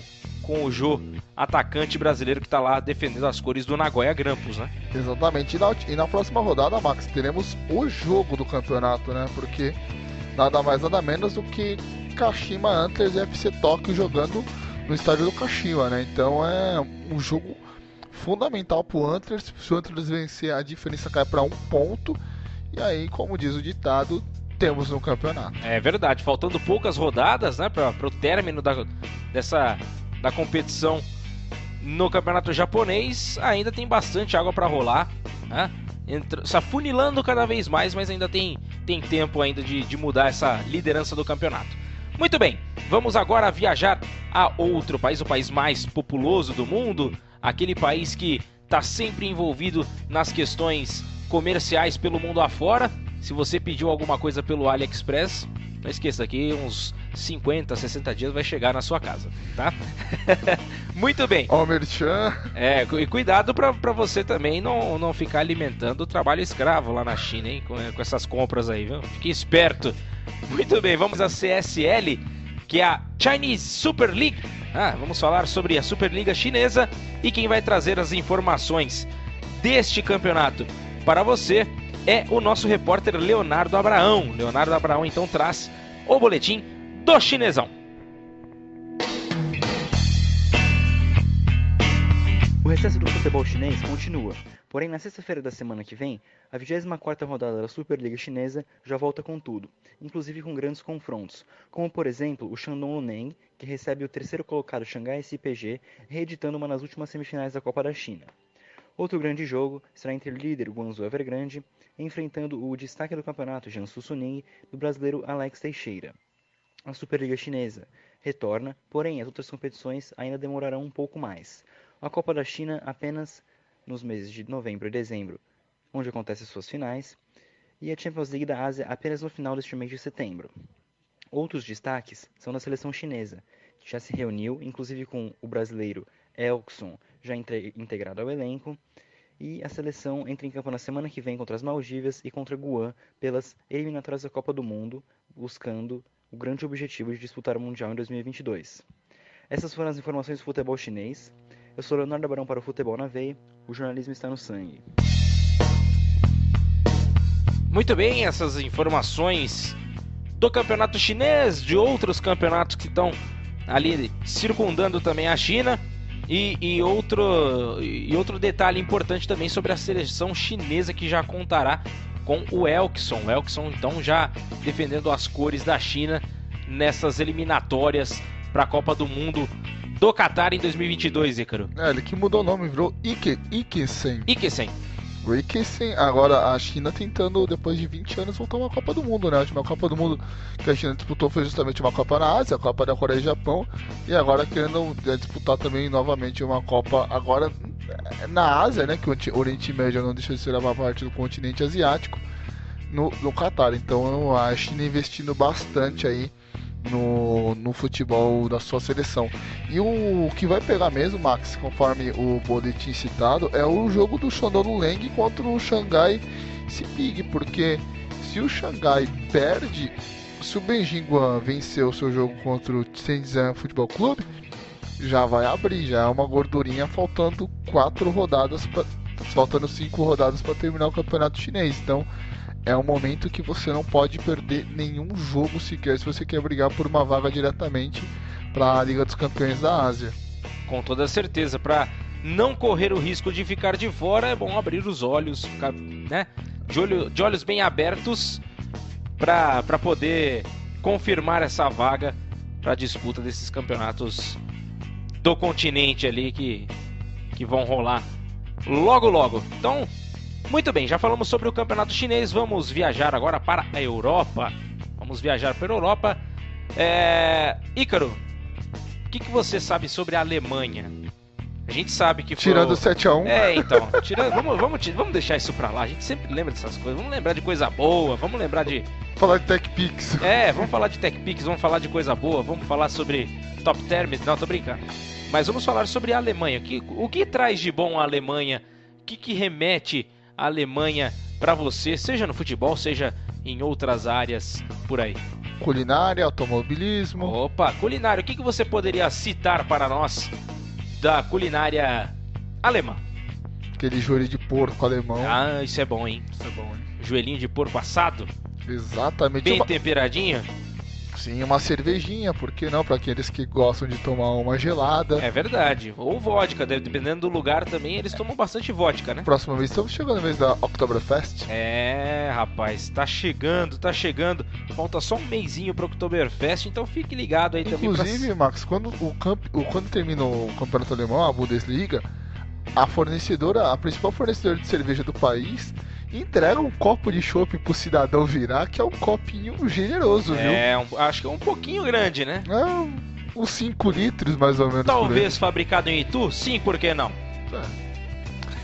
o Jô, atacante brasileiro que tá lá defendendo as cores do Nagoya Grampus, né? Exatamente. E na próxima rodada, Max, teremos o jogo do campeonato, né? Porque nada mais nada menos do que Kashima Antlers e FC Tóquio jogando no estádio do Kashima, né? Então é um jogo fundamental pro Antlers. Se o Antlers vencer, a diferença cai para 1 ponto. E aí, como diz o ditado, temos no campeonato. É verdade, faltando poucas rodadas, né, para o término da competição no campeonato japonês, ainda tem bastante água para rolar, né? Se afunilando cada vez mais, mas ainda tem tempo ainda de mudar essa liderança do campeonato. Muito bem, vamos agora viajar a outro país, o país mais populoso do mundo, aquele país que está sempre envolvido nas questões comerciais pelo mundo afora. Se você pediu alguma coisa pelo AliExpress, não esqueça que uns 50, 60 dias vai chegar na sua casa, tá? Muito bem. Ó, merchan. E cuidado pra você também não ficar alimentando o trabalho escravo lá na China, hein? Com essas compras aí, viu? Fique esperto. Muito bem, vamos à CSL, que é a Chinese Super League. Vamos falar sobre a Superliga Chinesa, e quem vai trazer as informações deste campeonato para você é o nosso repórter Leonardo Abraão. Leonardo Abraão então traz o boletim do chinesão. O recesso do futebol chinês continua, porém na sexta-feira da semana que vem, a 24ª rodada da Superliga Chinesa já volta com tudo, inclusive com grandes confrontos, como por exemplo o Shandong Luneng, que recebe o 3º colocado Xangai SPG, reeditando uma das últimas semifinais da Copa da China. Outro grande jogo será entre o líder Guangzhou Evergrande, enfrentando o destaque do campeonato Jiangsu Suning, do brasileiro Alex Teixeira. A Superliga Chinesa retorna, porém as outras competições ainda demorarão um pouco mais. A Copa da China apenas nos meses de novembro e dezembro, onde acontecem suas finais, e a Champions League da Ásia apenas no final deste mês de setembro. Outros destaques são da seleção chinesa, que já se reuniu, inclusive com o brasileiro Elkson, já integrado ao elenco, e a seleção entra em campo na semana que vem contra as Maldivas e contra Guam pelas eliminatórias da Copa do Mundo, buscando o grande objetivo de disputar o Mundial em 2022. Essas foram as informações do futebol chinês. Eu sou Leonardo Abraão para o Futebol na Veia, o jornalismo está no sangue. Muito bem, essas informações do campeonato chinês, de outros campeonatos que estão ali circundando também a China. E outro detalhe importante também sobre a seleção chinesa, que já contará com o Elkson. O Elkson então já defendendo as cores da China nessas eliminatórias para a Copa do Mundo do Qatar em 2022, Ícaro. Ele que mudou o nome, virou Ikesen. O Ikesen, agora a China tentando, depois de 20 anos, voltar uma Copa do Mundo, né? A última Copa do Mundo que a China disputou foi justamente uma Copa na Ásia, a Copa da Coreia e Japão, e agora querendo disputar também novamente uma Copa agora na Ásia, né? Que o Oriente Médio não deixa de ser uma parte do continente asiático, no Qatar. Então a China investindo bastante aí no futebol da sua seleção. E o que vai pegar mesmo, Max, conforme o boletim citado, é o jogo do Shandong Luneng contra o Xangai SPG, porque se o Xangai perde, se o Beijing Guan vencer o seu jogo contra o Shenzhen Futebol Clube, já vai abrir, já é uma gordurinha, faltando 5 rodadas para terminar o campeonato chinês. Então é um momento que você não pode perder nenhum jogo sequer se você quer brigar por uma vaga diretamente para a Liga dos Campeões da Ásia. Com toda certeza, para não correr o risco de ficar de fora, é bom abrir os olhos, ficar, né, de olhos bem abertos para poder confirmar essa vaga para a disputa desses campeonatos do continente ali que vão rolar logo logo. Então, muito bem, já falamos sobre o campeonato chinês, vamos viajar agora para a Europa. Ícaro, o que você sabe sobre a Alemanha? A gente sabe que foi... Tirando 7-1. Então, vamos deixar isso pra lá. A gente sempre lembra dessas coisas. Vamos lembrar de coisa boa, vamos lembrar de... Falar de TechPix. Vamos falar de TechPix, vamos falar de coisa boa, vamos falar sobre Top Terms. Não, tô brincando. Mas vamos falar sobre a Alemanha. O que traz de bom a Alemanha? O que remete a Alemanha pra você, seja no futebol, seja em outras áreas por aí? Culinária, automobilismo. Opa, culinária. O que você poderia citar para nós da culinária alemã? Aquele joelho de porco alemão. Ah, isso é bom, hein? Joelhinho de porco assado. Exatamente. Bem temperadinho. Sim, uma cervejinha, por que não? Para aqueles que gostam de tomar uma gelada. É verdade. Ou vodka, dependendo do lugar também, eles tomam bastante vodka, né? Próxima vez, estamos chegando no mês da Oktoberfest. Rapaz, tá chegando. Falta só um mêsinho pro Oktoberfest, então fique ligado aí também. Inclusive, Max, quando termina o campeonato alemão, a Bundesliga, a principal fornecedora de cerveja do país entrega um copo de chopp pro cidadão virar, que é um copinho generoso, viu? Acho que é um pouquinho grande, né? Uns 5 litros, mais ou menos. Talvez fabricado em Itu? Sim, por que não?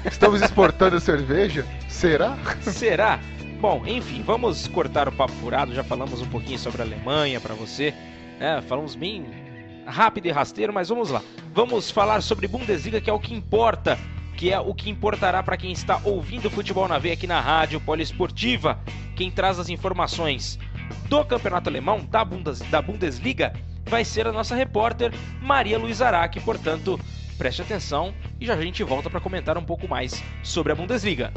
Estamos exportando cerveja? Será? Será? Bom, enfim, vamos cortar o papo furado. Já falamos um pouquinho sobre a Alemanha pra você. Falamos bem rápido e rasteiro, mas vamos lá. Vamos falar sobre Bundesliga, que é o que importa. Que é o que importará para quem está ouvindo Futebol na Veia aqui na Rádio Poliesportiva. Quem traz as informações do campeonato alemão, da Bundesliga, vai ser a nossa repórter Maria Luísa Araque. Portanto, preste atenção e já a gente volta para comentar um pouco mais sobre a Bundesliga.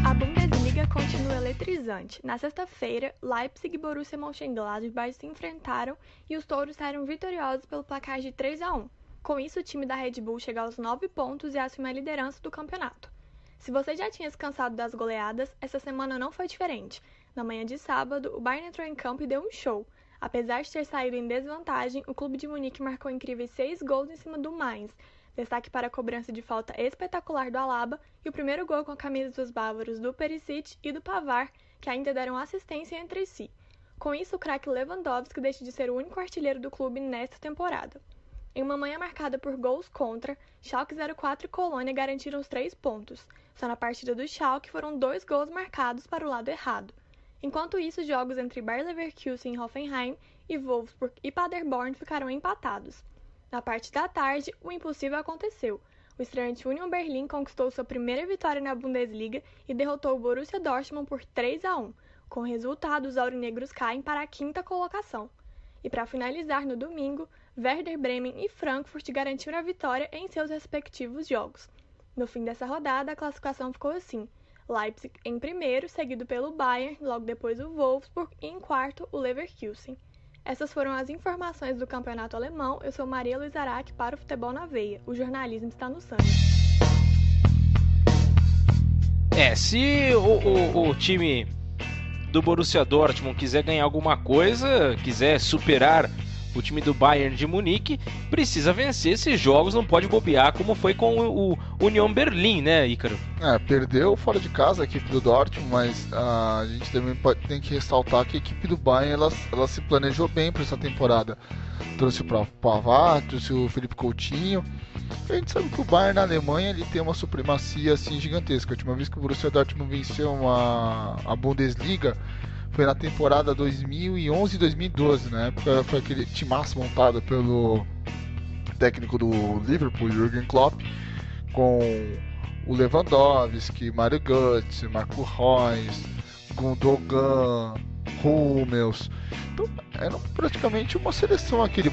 A Bundesliga continua eletrizante. Na sexta-feira, Leipzig e Borussia Mönchengladbach se enfrentaram e os touros saíram vitoriosos pelo placar de 3-1. Com isso, o time da Red Bull chega aos 9 pontos e assume a liderança do campeonato. Se você já tinha se cansado das goleadas, essa semana não foi diferente. Na manhã de sábado, o Bayern entrou em campo e deu um show. Apesar de ter saído em desvantagem, o clube de Munique marcou incríveis 6 gols em cima do Mainz. Destaque para a cobrança de falta espetacular do Alaba e o primeiro gol com a camisa dos bávaros do Perisic e do Pavard, que ainda deram assistência entre si. Com isso, o craque Lewandowski deixa de ser o único artilheiro do clube nesta temporada. Em uma manhã marcada por gols contra, Schalke 04 e Colônia garantiram os 3 pontos. Só na partida do Schalke foram 2 gols marcados para o lado errado. Enquanto isso, jogos entre Bayer Leverkusen e Hoffenheim e Wolfsburg e Paderborn ficaram empatados. Na parte da tarde, o impossível aconteceu. O estreante Union Berlin conquistou sua primeira vitória na Bundesliga e derrotou o Borussia Dortmund por 3-1. Com o resultado, os aurinegros caem para a 5ª colocação. E para finalizar, no domingo, Werder Bremen e Frankfurt garantiram a vitória em seus respectivos jogos. No fim dessa rodada, a classificação ficou assim: Leipzig em primeiro, seguido pelo Bayern, logo depois o Wolfsburg e em quarto o Leverkusen. Essas foram as informações do campeonato alemão. Eu sou Maria Luísa Araque para o Futebol na Veia. O jornalismo está no sangue. Se o time do Borussia Dortmund quiser ganhar alguma coisa, quiser superar o time do Bayern de Munique, precisa vencer esses jogos, não pode bobear como foi com o Union Berlin, né, Ícaro? Perdeu fora de casa a equipe do Dortmund, mas a gente também tem que ressaltar que a equipe do Bayern ela se planejou bem para essa temporada. Trouxe o Pavard, trouxe o Felipe Coutinho. A gente sabe que o Bayern na Alemanha ele tem uma supremacia assim gigantesca. A última vez que o Borussia Dortmund venceu a Bundesliga foi na temporada 2011-2012, na época foi aquele timaço montado pelo técnico do Liverpool, Jürgen Klopp, com o Lewandowski, Mario Götze, Marco Reus, Gundogan, Hummels. Então era praticamente uma seleção aquele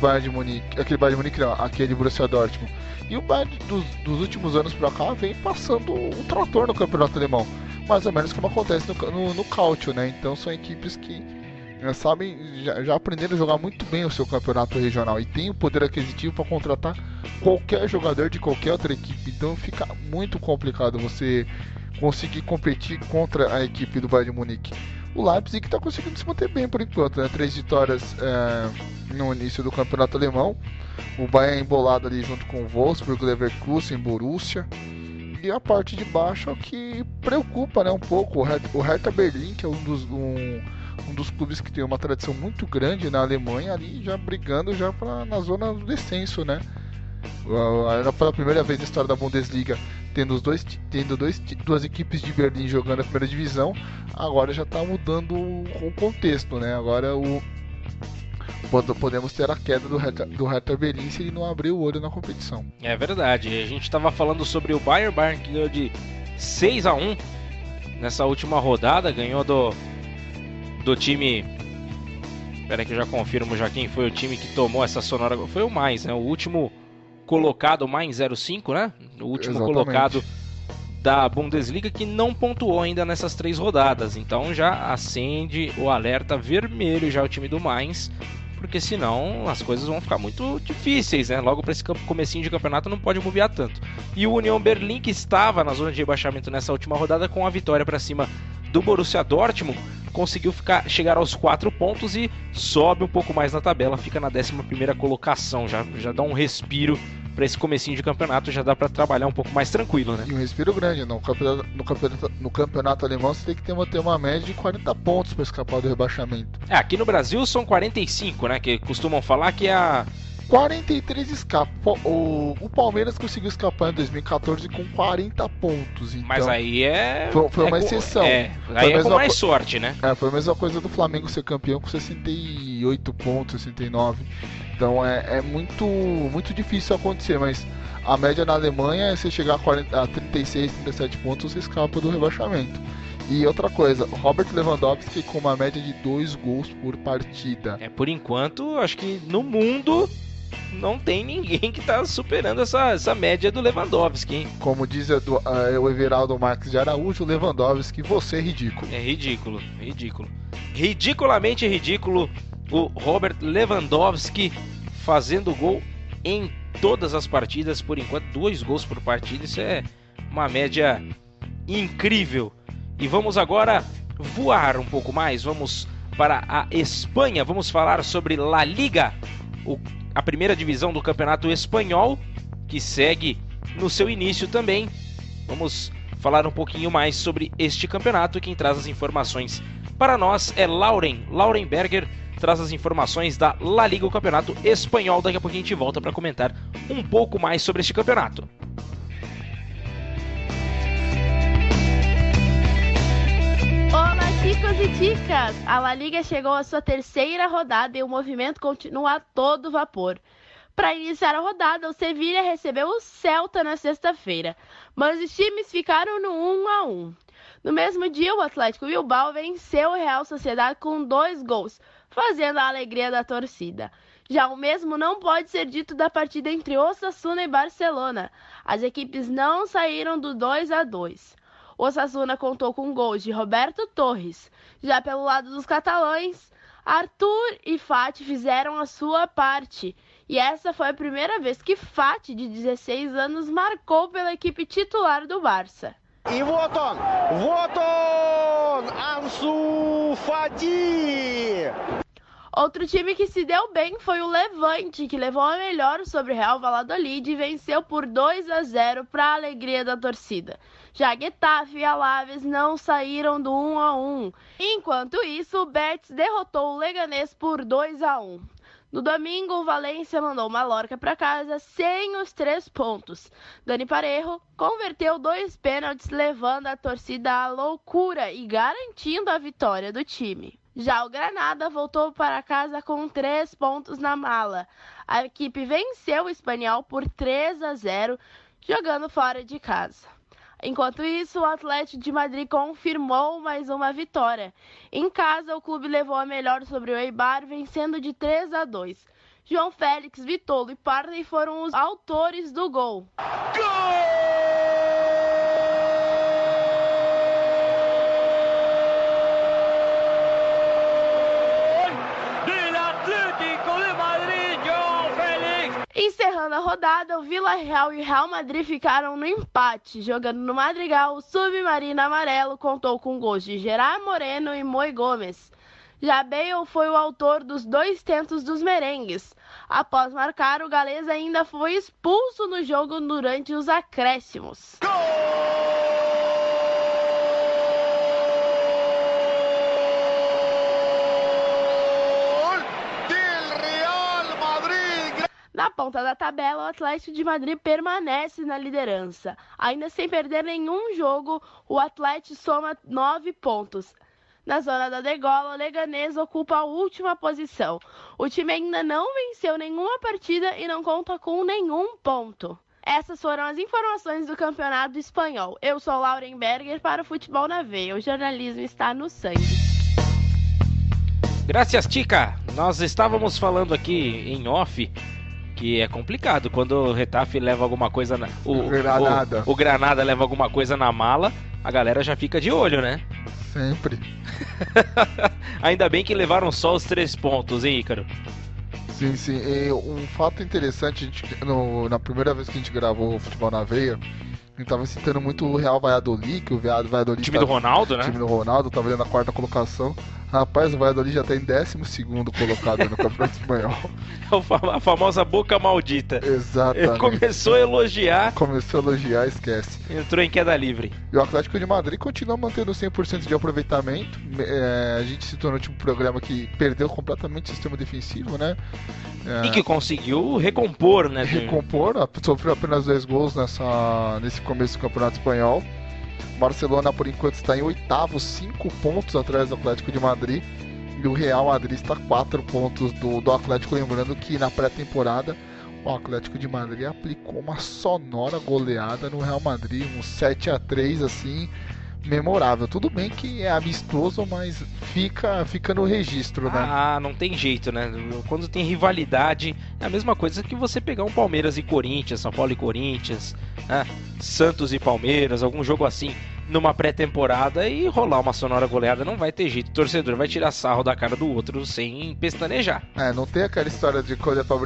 Borussia Dortmund. E o Bayern dos últimos anos pra cá vem passando um trator no campeonato alemão, mais ou menos como acontece no Calcio, né? Então são equipes que sabem, já aprenderam a jogar muito bem o seu campeonato regional e tem o poder aquisitivo para contratar qualquer jogador de qualquer outra equipe. Então fica muito complicado você conseguir competir contra a equipe do Bayern de Munique. O Leipzig está conseguindo se manter bem por enquanto, né? 3 vitórias no início do campeonato alemão. O Bayern embolado ali junto com o Wolfsburg, Leverkusen, Borussia. E a parte de baixo é o que preocupa, né, um pouco. O Hertha Berlim, que é um dos clubes que tem uma tradição muito grande na Alemanha, ali já brigando já na zona do descenso, né? Era pela primeira vez na história da Bundesliga tendo duas equipes de Berlim jogando a primeira divisão. Agora já está mudando o contexto, né? Agora podemos ter a queda do Hertha Berlim se ele não abrir o olho na competição. É verdade, a gente estava falando sobre o Bayern que ganhou de 6-1 nessa última rodada, ganhou do time... Espera que eu já confirmo já quem foi o time que tomou essa sonora. Foi o Mainz, né? O último colocado, o Mainz 05, né? O último colocado da Bundesliga, que não pontuou ainda nessas 3 rodadas. Então já acende o alerta vermelho já o time do Mainz, porque senão as coisas vão ficar muito difíceis, né? Logo para esse comecinho de campeonato não pode bobear tanto. E o Union Berlin, que estava na zona de rebaixamento nessa última rodada, com a vitória para cima do Borussia Dortmund, conseguiu chegar aos 4 pontos e sobe um pouco mais na tabela, fica na 11ª colocação, já dá um respiro para esse comecinho de campeonato, já dá para trabalhar um pouco mais tranquilo, né? E um respiro grande, no campeonato alemão você tem que ter uma média de 40 pontos para escapar do rebaixamento. Aqui no Brasil são 45, né, que costumam falar que é a... 43 escapou. O Palmeiras conseguiu escapar em 2014 com 40 pontos. Então, mas aí foi uma exceção. Aí é com mais sorte, né? Foi a mesma coisa do Flamengo ser campeão com 68 pontos, 69. Então é muito difícil acontecer, mas a média na Alemanha é você chegar a 36, 37 pontos, você escapa do rebaixamento. E outra coisa, Robert Lewandowski com uma média de 2 gols por partida. Por enquanto, acho que no mundo não tem ninguém que está superando essa média do Lewandowski, hein? Como diz o Everaldo Marques de Araújo, Lewandowski, você é ridículo. É ridículo. Ridiculamente ridículo o Robert Lewandowski fazendo gol em todas as partidas. Por enquanto, 2 gols por partida, isso é uma média incrível. E vamos agora voar um pouco mais, vamos para a Espanha, vamos falar sobre La Liga, a primeira divisão do campeonato espanhol, que segue no seu início também. Vamos falar um pouquinho mais sobre este campeonato. Quem traz as informações para nós é Lauren Berger, traz as informações da La Liga, o campeonato espanhol. Daqui a pouquinho a gente volta para comentar um pouco mais sobre este campeonato. Olá, chicos e chicas! A La Liga chegou à sua 3ª rodada e o movimento continua a todo vapor. Para iniciar a rodada, o Sevilla recebeu o Celta na sexta-feira, mas os times ficaram no 1-1. No mesmo dia, o Atlético Bilbao venceu o Real Sociedad com 2 gols, fazendo a alegria da torcida. Já o mesmo não pode ser dito da partida entre Osasuna e Barcelona. As equipes não saíram do 2-2. O Osasuna contou com gols de Roberto Torres. Já pelo lado dos catalães, Arthur e Fati fizeram a sua parte. E essa foi a primeira vez que Fati, de 16 anos, marcou pela equipe titular do Barça. E votam! Ansu Fati! Outro time que se deu bem foi o Levante, que levou a melhor sobre o Real Valladolid e venceu por 2-0 para a alegria da torcida. Já Getafe e Alaves não saíram do 1-1. Enquanto isso, o Betis derrotou o Leganés por 2-1. No domingo, o Valência mandou Mallorca para casa sem os 3 pontos. Dani Parejo converteu 2 pênaltis, levando a torcida à loucura e garantindo a vitória do time. Já o Granada voltou para casa com 3 pontos na mala. A equipe venceu o Espanhol por 3-0, jogando fora de casa. Enquanto isso, o Atlético de Madrid confirmou mais uma vitória. Em casa, o clube levou a melhor sobre o Eibar, vencendo de 3-2. João Félix, Vitolo e Partey foram os autores do gol. Encerrando a rodada, o Villarreal e o Real Madrid ficaram no empate. Jogando no Madrigal, o Submarino Amarelo contou com gols de Gerard Moreno e Moi Gomes. Já Bale foi o autor dos 2 tentos dos merengues. Após marcar, o galês ainda foi expulso no jogo durante os acréscimos. Na ponta da tabela, o Atlético de Madrid permanece na liderança. Ainda sem perder nenhum jogo, o Atlético soma 9 pontos. Na zona da degola, o Leganés ocupa a última posição. O time ainda não venceu nenhuma partida e não conta com nenhum ponto. Essas foram as informações do Campeonato Espanhol. Eu sou Lauren Berger para o Futebol na Veia. O jornalismo está no sangue. Graças, Tica. Nós estávamos falando aqui em off que é complicado quando o Retafe leva alguma coisa o Granada leva alguma coisa na mala, a galera já fica de olho, né? Sempre. Ainda bem que levaram só os 3 pontos, hein, Ícaro? Sim, sim. E um fato interessante, na primeira vez que a gente gravou o Futebol na Veia, a gente tava citando muito o Real Valladolid, que o Valladolid... Time do Ronaldo, né? Time do Ronaldo, tava ali na 4ª colocação. Rapaz, o Valladolid já tá em 12º colocado no Campeonato Espanhol. A famosa boca maldita. Exatamente. Ele começou a elogiar. Esquece. Entrou em queda livre. E o Atlético de Madrid continua mantendo 100% de aproveitamento. A gente citou no último programa que perdeu completamente o sistema defensivo, né? E que conseguiu recompor, né? Recompor, sofreu apenas 2 gols nesse começo do Campeonato Espanhol. Barcelona, por enquanto, está em 8º, 5 pontos atrás do Atlético de Madrid. E o Real Madrid está 4 pontos do Atlético. Lembrando que na pré-temporada o Atlético de Madrid aplicou uma sonora goleada no Real Madrid, um 7-3 assim, memorável. Tudo bem que é amistoso, mas fica no registro, né? Ah, não tem jeito, né? Quando tem rivalidade, é a mesma coisa que você pegar um Palmeiras e Corinthians, São Paulo e Corinthians, né? Santos e Palmeiras, algum jogo assim, numa pré-temporada e rolar uma sonora goleada, não vai ter jeito. O torcedor vai tirar sarro da cara do outro sem pestanejar. Não tem aquela história de quando é pra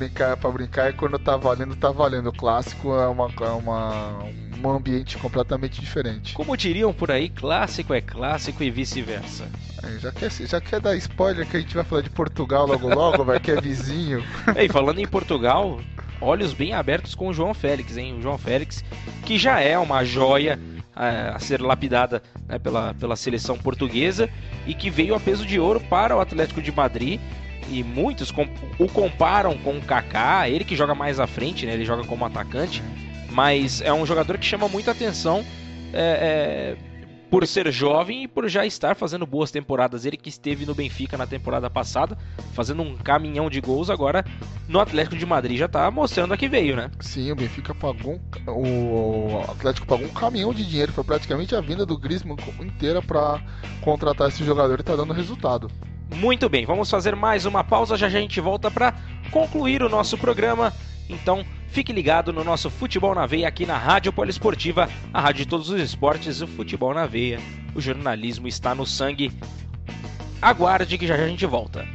brincar e quando tá valendo, tá valendo. O clássico é um ambiente completamente diferente. Como diriam por aí, clássico é clássico e vice-versa. Já quer dar spoiler que a gente vai falar de Portugal logo, vai, que é vizinho. E falando em Portugal, olhos bem abertos com o João Félix, hein? O João Félix, que já é uma joia a ser lapidada, né, pela seleção portuguesa e que veio a peso de ouro para o Atlético de Madrid. E muitos o comparam com o Kaká, ele que joga mais à frente, né? Ele joga como atacante, mas é um jogador que chama muita atenção por ser jovem e por já estar fazendo boas temporadas. Ele que esteve no Benfica na temporada passada, fazendo um caminhão de gols, agora no Atlético de Madrid já tá mostrando a que veio, né? Sim, o Benfica o Atlético pagou um caminhão de dinheiro, foi praticamente a vinda do Griezmann inteira para contratar esse jogador e tá dando resultado. Muito bem, vamos fazer mais uma pausa, já a gente volta para concluir o nosso programa. Então, fique ligado no nosso Futebol na Veia aqui na Rádio Poliesportiva, a rádio de todos os esportes, o Futebol na Veia. O jornalismo está no sangue. Aguarde que já a gente volta.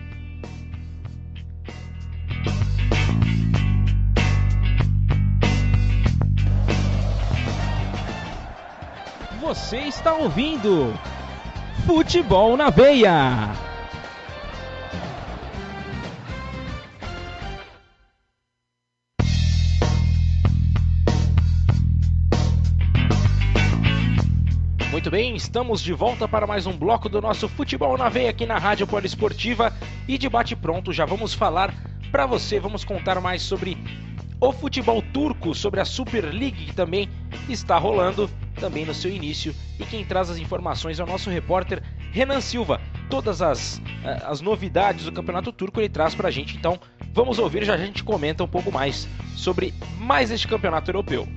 Você está ouvindo Futebol na Veia. Muito bem, estamos de volta para mais um bloco do nosso Futebol na Veia aqui na Rádio Poliesportiva e de bate pronto já vamos falar para você, vamos contar mais sobre o futebol turco, sobre a Super League que também está rolando, também no seu início, e quem traz as informações é o nosso repórter Renan Silva. Todas as novidades do Campeonato Turco ele traz pra gente, então vamos ouvir, já a gente comenta um pouco mais sobre mais este Campeonato Europeu.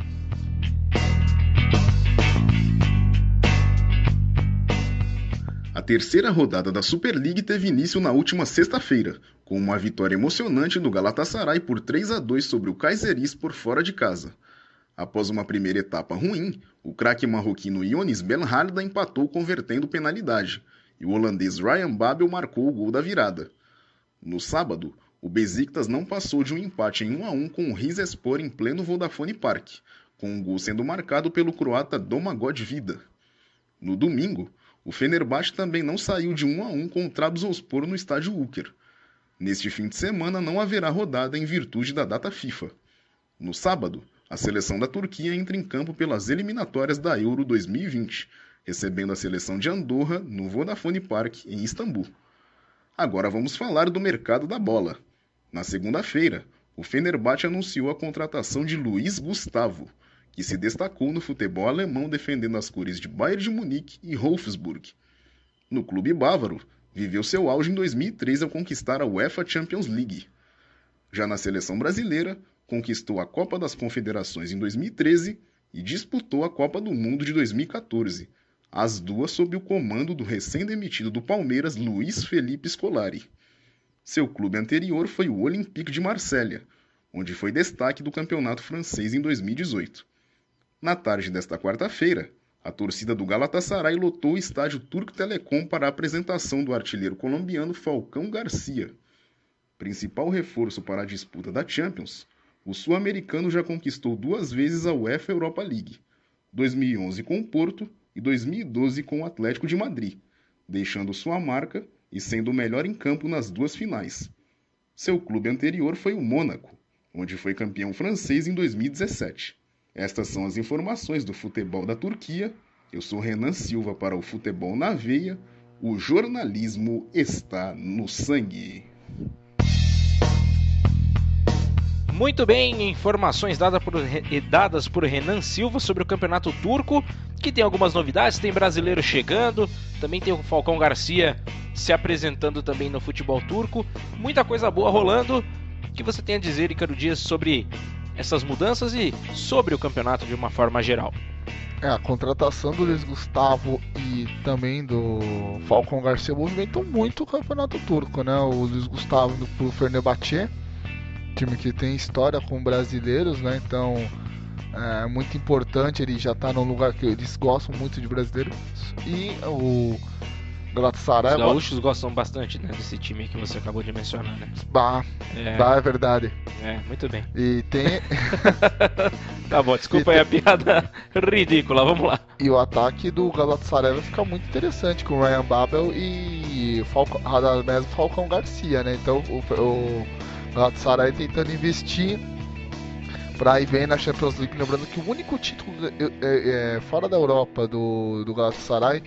A terceira rodada da Super League teve início na última sexta-feira, com uma vitória emocionante do Galatasaray por 3-2 sobre o Kayserispor fora de casa. Após uma primeira etapa ruim, o craque marroquino Yonis Belhanda empatou convertendo penalidade, e o holandês Ryan Babel marcou o gol da virada. No sábado, o Besiktas não passou de um empate em 1-1 com o Rizespor em pleno Vodafone Park, com um gol sendo marcado pelo croata Domagoj Vida. No domingo, o Fenerbahçe também não saiu de 1-1 com o Trabzonspor no estádio Ülker. Neste fim de semana não haverá rodada em virtude da data FIFA. No sábado, a seleção da Turquia entra em campo pelas eliminatórias da Euro 2020, recebendo a seleção de Andorra no Vodafone Park, em Istambul. Agora vamos falar do mercado da bola. Na segunda-feira, o Fenerbahçe anunciou a contratação de Luiz Gustavo, que se destacou no futebol alemão defendendo as cores de Bayern de Munique e Wolfsburg. No clube bávaro, viveu seu auge em 2003 ao conquistar a UEFA Champions League. Já na seleção brasileira, conquistou a Copa das Confederações em 2013 e disputou a Copa do Mundo de 2014, as duas sob o comando do recém-demitido do Palmeiras, Luiz Felipe Scolari. Seu clube anterior foi o Olympique de Marselha, onde foi destaque do campeonato francês em 2018. Na tarde desta quarta-feira, a torcida do Galatasaray lotou o estádio Turco Telecom para a apresentação do artilheiro colombiano Falcão Garcia. Principal reforço para a disputa da Champions, o sul-americano já conquistou 2 vezes a UEFA Europa League, 2011 com o Porto e 2012 com o Atlético de Madrid, deixando sua marca e sendo o melhor em campo nas 2 finais. Seu clube anterior foi o Mônaco, onde foi campeão francês em 2017. Estas são as informações do futebol da Turquia. Eu sou Renan Silva para o Futebol na Veia. O jornalismo está no sangue. Muito bem, informações dadas por Renan Silva sobre o Campeonato Turco, que tem algumas novidades, tem brasileiro chegando, também tem o Falcão Garcia se apresentando também no futebol turco, muita coisa boa rolando. O que você tem a dizer, Ícaro Dias, sobre essas mudanças e sobre o campeonato de uma forma geral? A contratação do Luiz Gustavo e também do Falcão Garcia movimentam muito o campeonato turco, né? O Luiz Gustavo indo pro Fenerbahçe, time que tem história com brasileiros, né? Então é muito importante, ele já tá num lugar que eles gostam muito de brasileiros. E o Galatasaray... Os gaúchos gostam bastante, né, desse time que você acabou de mencionar, né? É verdade. É, muito bem. E tem... Tá bom, desculpa aí a piada ridícula, vamos lá. E o ataque do Galatasaray vai ficar muito interessante com o Ryan Babel e Radamés Falcão Garcia, né? Então o Galatasaray tentando investir para ir bem na Champions League. Lembrando que o único título fora da Europa do Galatasaray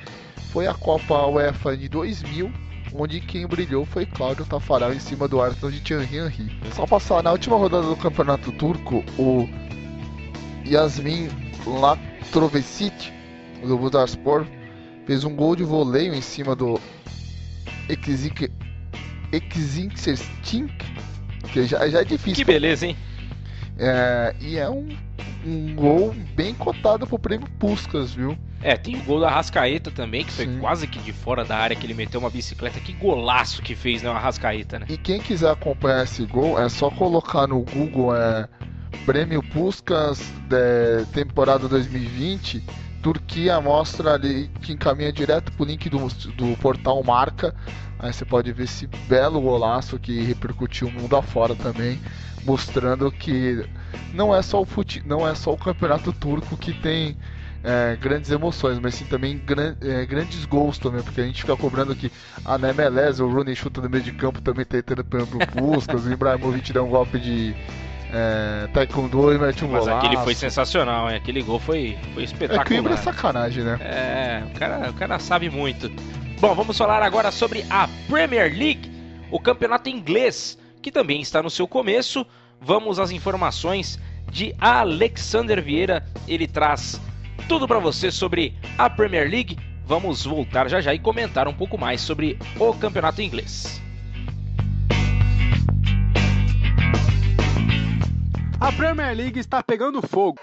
foi a Copa UEFA de 2000, onde quem brilhou foi Cláudio Tafarel em cima do Arsenal de Thierry Henry. Só passar na última rodada do Campeonato Turco, o Yasmin Latrovesic do Bursaspor fez um gol de voleio em cima do Ekzinkserstink, que já é difícil. Que beleza, hein? E é um gol bem cotado pro prêmio Puskás, viu? Tem o gol do Arrascaeta também, que foi quase que de fora da área, que ele meteu uma bicicleta. Que golaço que fez, né, o Arrascaeta, né? E quem quiser acompanhar esse gol, é só colocar no Google Prêmio Puskás temporada 2020, Turquia, mostra ali, que encaminha direto pro link do portal Marca. Aí você pode ver esse belo golaço que repercutiu o mundo afora também, mostrando que não é só o campeonato turco que tem grandes emoções, mas sim também grandes gols também, porque a gente fica cobrando que na MLS o Rooney chuta no meio de campo também tentando pro Puskás, o Ibrahimovic dá um golpe de taekwondo e mete um golaço. Mas aquele foi sensacional, hein? Aquele gol foi espetacular. Coimbra é sacanagem, né? O cara sabe muito. Bom, vamos falar agora sobre a Premier League, o campeonato inglês, que também está no seu começo. Vamos às informações de Alexander Vieira, ele traz tudo para você sobre a Premier League. Vamos voltar já e comentar um pouco mais sobre o campeonato inglês. A Premier League está pegando fogo.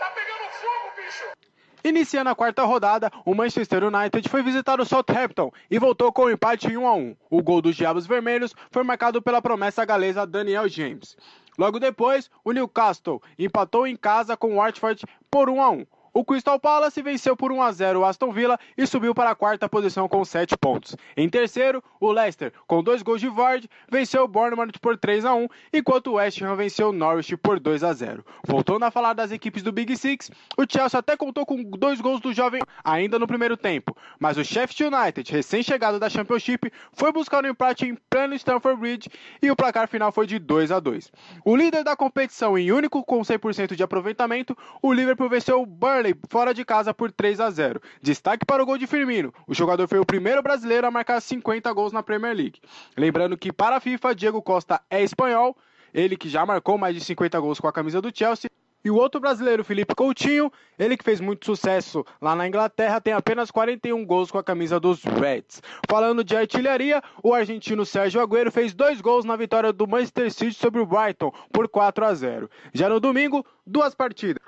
Iniciando a 4ª rodada, o Manchester United foi visitar o Southampton e voltou com o empate em 1-1. O gol dos Diabos Vermelhos foi marcado pela promessa galesa Daniel James. Logo depois, o Newcastle empatou em casa com o Watford por 1-1. O Crystal Palace venceu por 1-0 o Aston Villa e subiu para a 4ª posição com 7 pontos. Em terceiro, o Leicester, com 2 gols de Vardy, venceu o Bournemouth por 3-1, enquanto o West Ham venceu o Norwich por 2-0. Voltando a falar das equipes do Big Six, o Chelsea até contou com 2 gols do jovem ainda no primeiro tempo, mas o Sheffield United, recém-chegado da Championship, foi buscar um empate em pleno Stamford Bridge e o placar final foi de 2-2. O líder da competição e único com 100% de aproveitamento, o Liverpool venceu o Burnley fora de casa por 3-0. Destaque para o gol de Firmino. O jogador foi o primeiro brasileiro a marcar 50 gols na Premier League. Lembrando que para a FIFA, Diego Costa é espanhol, ele que já marcou mais de 50 gols com a camisa do Chelsea. E o outro brasileiro, Felipe Coutinho, ele que fez muito sucesso lá na Inglaterra, tem apenas 41 gols com a camisa dos Reds. Falando de artilharia, o argentino Sérgio Agüero fez 2 gols na vitória do Manchester City sobre o Brighton por 4-0. Já no domingo, 2 partidas.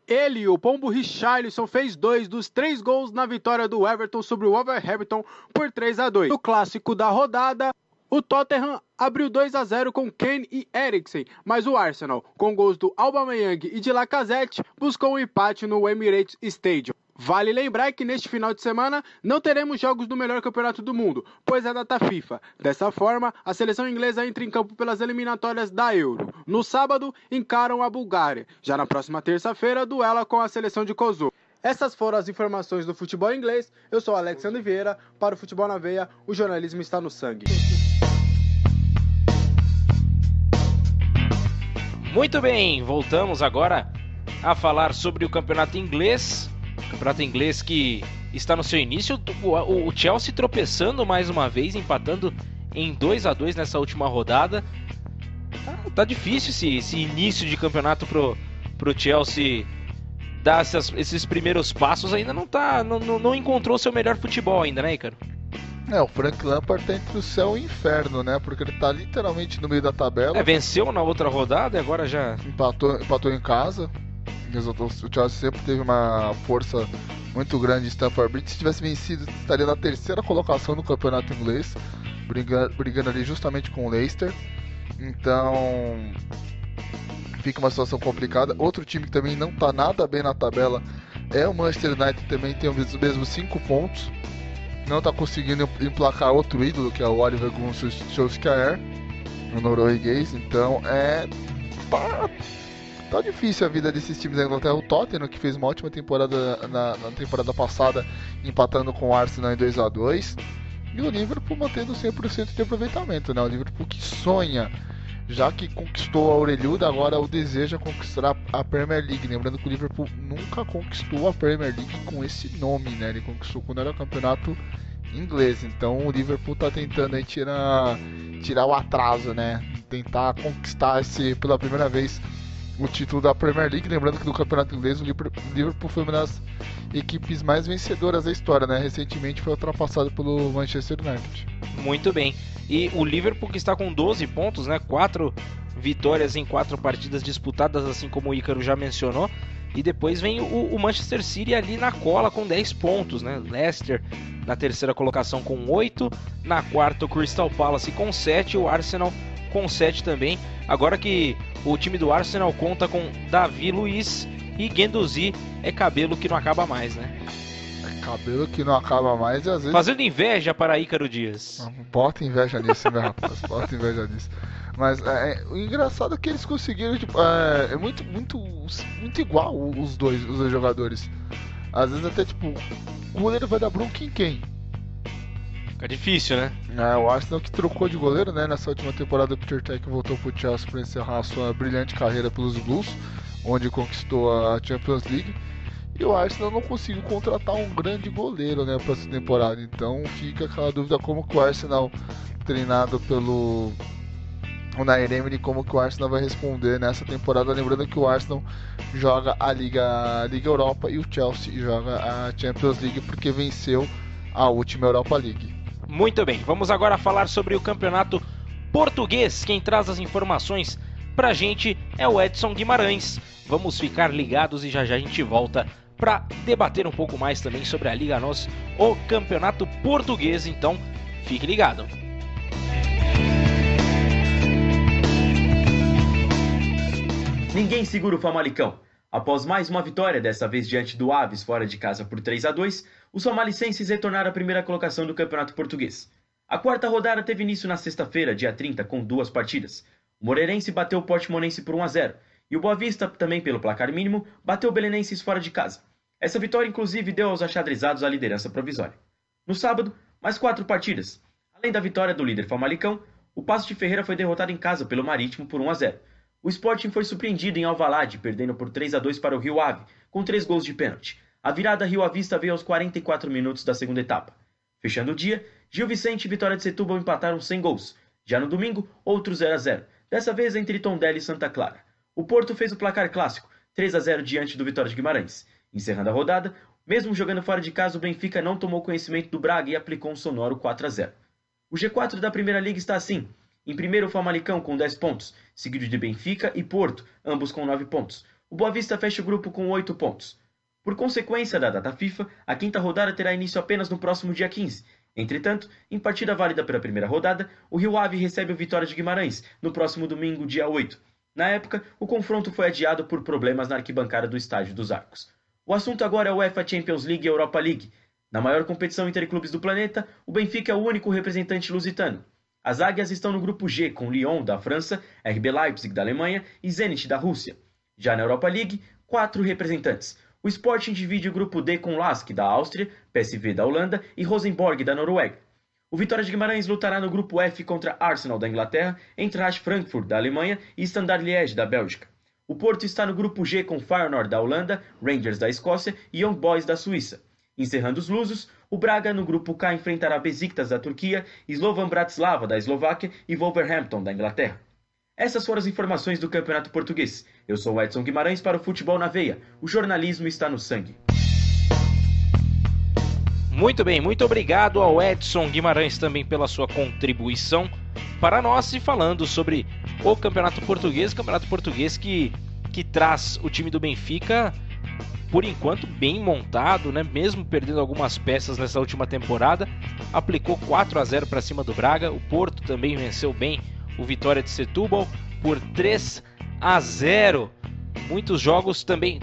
Ele, o pombo Richarlison, fez 2 dos 3 gols na vitória do Everton sobre o Wolverhampton por 3-2. No clássico da rodada, o Tottenham abriu 2-0 com Kane e Eriksen, mas o Arsenal, com gols do Aubameyang e de Lacazette, buscou um empate no Emirates Stadium. Vale lembrar que neste final de semana não teremos jogos do melhor campeonato do mundo, pois é data FIFA. Dessa forma, a seleção inglesa entra em campo pelas eliminatórias da Euro. No sábado, encaram a Bulgária. Já na próxima terça-feira, duela com a seleção de Kosovo. Essas foram as informações do futebol inglês. Eu sou Alexandre Vieira, para o Futebol na Veia, o jornalismo está no sangue. Muito bem, voltamos agora a falar sobre o campeonato inglês. Campeonato inglês que está no seu início. O Chelsea tropeçando mais uma vez, empatando em 2-2 nessa última rodada. Tá difícil esse início de campeonato pro Chelsea dar esses primeiros passos. Ainda não encontrou seu melhor futebol ainda, né, Ícaro? O Frank Lampard tá entre o céu e o inferno, né? Porque ele tá literalmente no meio da tabela. Venceu na outra rodada e agora já... Empatou em casa. O Chelsea sempre teve uma força muito grande em Stamford Bridge. Se tivesse vencido, estaria na 3ª colocação no campeonato inglês, brigando ali justamente com o Leicester. Então fica uma situação complicada. Outro time que também não está nada bem na tabela é o Manchester United, também tem os mesmos 5 pontos. Não está conseguindo emplacar outro ídolo, que é o Oliver Gunnar Solskjaer, o norueguês. Então tá difícil a vida desses times da Inglaterra. O Tottenham, que fez uma ótima temporada na temporada passada, empatando com o Arsenal em 2-2. E o Liverpool mantendo 100% de aproveitamento, né? O Liverpool que sonha, já que conquistou a orelhuda, agora o deseja conquistar a Premier League. Lembrando que o Liverpool nunca conquistou a Premier League com esse nome, né? Ele conquistou quando era campeonato inglês. Então o Liverpool tá tentando aí tirar o atraso, né? Tentar conquistar pela primeira vez o título da Premier League. Lembrando que no campeonato inglês o Liverpool foi uma das equipes mais vencedoras da história, né? Recentemente foi ultrapassado pelo Manchester United. Muito bem. E o Liverpool, que está com 12 pontos, né? 4 vitórias em 4 partidas disputadas, assim como o Ícaro já mencionou. E depois vem o Manchester City ali na cola com 10 pontos, né? Leicester na 3ª colocação com 8, na 4ª o Crystal Palace com 7, o Arsenal com 7 também. Agora que o time do Arsenal conta com Davi Luiz e Guendouzi, é cabelo que não acaba mais, né? Cabelo que não acaba mais e às vezes... Fazendo inveja para Ícaro Dias. Bota inveja nisso, meu rapaz. Bota inveja nisso. Mas o engraçado é que eles conseguiram, é muito igual os dois jogadores. Às vezes até, o goleiro vai dar bronca em quem? Fica difícil, né? O Arsenal que trocou de goleiro, né? Nessa última temporada, o Peter Cech voltou pro Chelsea para encerrar a sua brilhante carreira pelos Blues, onde conquistou a Champions League. E o Arsenal não conseguiu contratar um grande goleiro, né, para essa temporada. Então fica aquela dúvida como que o Arsenal, treinado pelo Unai Emery, como que o Arsenal vai responder nessa temporada. Lembrando que o Arsenal joga a Liga Europa e o Chelsea joga a Champions League porque venceu a última Europa League. Muito bem, vamos agora falar sobre o campeonato português. Quem traz as informações pra gente é o Edson Guimarães. Vamos ficar ligados e já a gente volta para debater um pouco mais também sobre a Liga NOS, o campeonato português. Então, fique ligado. Ninguém segura o Famalicão. Após mais uma vitória, dessa vez diante do Aves fora de casa por 3-2, os somalicenses retornaram à primeira colocação do Campeonato Português. A quarta rodada teve início na sexta-feira, dia 30, com 2 partidas. O Moreirense bateu o Portimonense por 1-0 e o Boa Vista, também pelo placar mínimo, bateu o Belenenses fora de casa. Essa vitória inclusive deu aos achadrezados a liderança provisória. No sábado, mais 4 partidas. Além da vitória do líder Famalicão, o Paços de Ferreira foi derrotado em casa pelo Marítimo por 1-0. O Sporting foi surpreendido em Alvalade, perdendo por 3-2 para o Rio Ave, com 3 gols de pênalti. A virada Rio Avista veio aos 44 minutos da segunda etapa. Fechando o dia, Gil Vicente e Vitória de Setúbal empataram sem gols. Já no domingo, outro 0-0, dessa vez entre Tondela e Santa Clara. O Porto fez o placar clássico, 3-0 diante do Vitória de Guimarães. Encerrando a rodada, mesmo jogando fora de casa, o Benfica não tomou conhecimento do Braga e aplicou um sonoro 4-0. O G4 da Primeira Liga está assim. Em primeiro, o Famalicão com 10 pontos, seguido de Benfica e Porto, ambos com 9 pontos. O Boa Vista fecha o grupo com 8 pontos. Por consequência da data FIFA, a quinta rodada terá início apenas no próximo dia 15. Entretanto, em partida válida pela primeira rodada, o Rio Ave recebe o Vitória de Guimarães, no próximo domingo, dia 8. Na época, o confronto foi adiado por problemas na arquibancada do Estádio dos Arcos. O assunto agora é a UEFA Champions League e Europa League. Na maior competição interclubes do planeta, o Benfica é o único representante lusitano. As Águias estão no grupo G, com Lyon, da França, RB Leipzig, da Alemanha e Zenit, da Rússia. Já na Europa League, 4 representantes. O Sporting divide o grupo D com Lask, da Áustria, PSV, da Holanda e Rosenborg, da Noruega. O Vitória de Guimarães lutará no grupo F contra Arsenal, da Inglaterra, Eintracht Frankfurt, da Alemanha e Standard Liège, da Bélgica. O Porto está no grupo G com Feyenoord, da Holanda, Rangers, da Escócia e Young Boys, da Suíça. Encerrando os lusos, o Braga no grupo K enfrentará Besiktas, da Turquia, Slovan Bratislava, da Eslováquia e Wolverhampton, da Inglaterra. Essas foram as informações do Campeonato Português. Eu sou o Edson Guimarães para o Futebol na Veia. O jornalismo está no sangue. Muito bem, muito obrigado ao Edson Guimarães também pela sua contribuição para nós e falando sobre o Campeonato Português que traz o time do Benfica, por enquanto, bem montado, né? Mesmo perdendo algumas peças nessa última temporada, aplicou 4-0 para cima do Braga. O Porto também venceu bem o Vitória de Setúbal por 3-0. Muitos jogos também,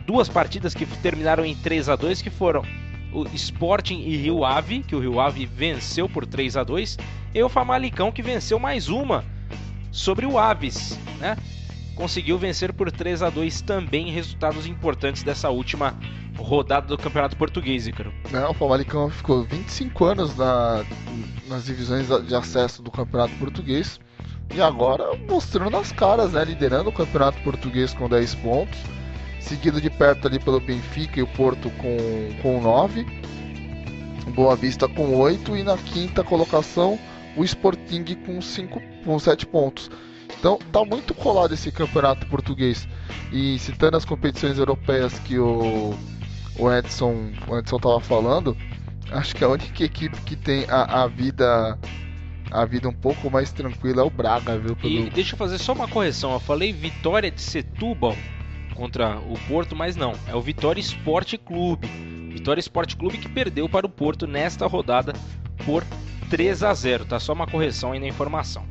2 partidas que terminaram em 3-2, que foram o Sporting e Rio Ave, que o Rio Ave venceu por 3-2, e o Famalicão, que venceu mais uma sobre o Aves, né? Conseguiu vencer por 3-2 também, resultados importantes dessa última rodada do Campeonato Português, Ícaro. O Famalicão ficou 25 anos nas divisões de acesso do Campeonato Português e agora mostrando as caras, né? Liderando o Campeonato Português com 10 pontos, seguido de perto ali pelo Benfica e o Porto com 9, Boa Vista com 8 e na quinta colocação o Sporting com 7 pontos. Então tá muito colado esse Campeonato Português. E citando as competições europeias que o Edson tava falando, acho que a única equipe que tem a vida um pouco mais tranquila é o Braga, viu? E deixa eu fazer só uma correção, eu falei Vitória de Setúbal contra o Porto, mas não, é o Vitória Sport Clube. Vitória Sport Clube que perdeu para o Porto nesta rodada por 3-0, tá? Só uma correção aí na informação.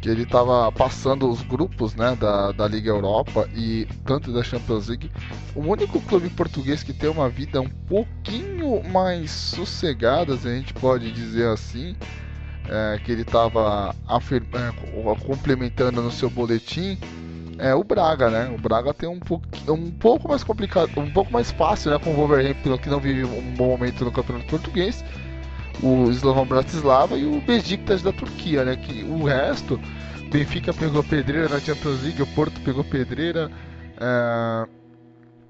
Que ele estava passando os grupos, né, da Liga Europa e tanto da Champions League. O único clube português que tem uma vida um pouquinho mais sossegada, se a gente pode dizer assim, que ele estava complementando no seu boletim, é o Braga, né? O Braga tem um pouco mais complicado, um pouco mais fácil, né, com o Wolverhampton, que não vive um bom momento no Campeonato Português, o Slovan Bratislava e o Besiktas da Turquia, né? Que o resto, Benfica pegou pedreira na Champions League, o Porto pegou pedreira,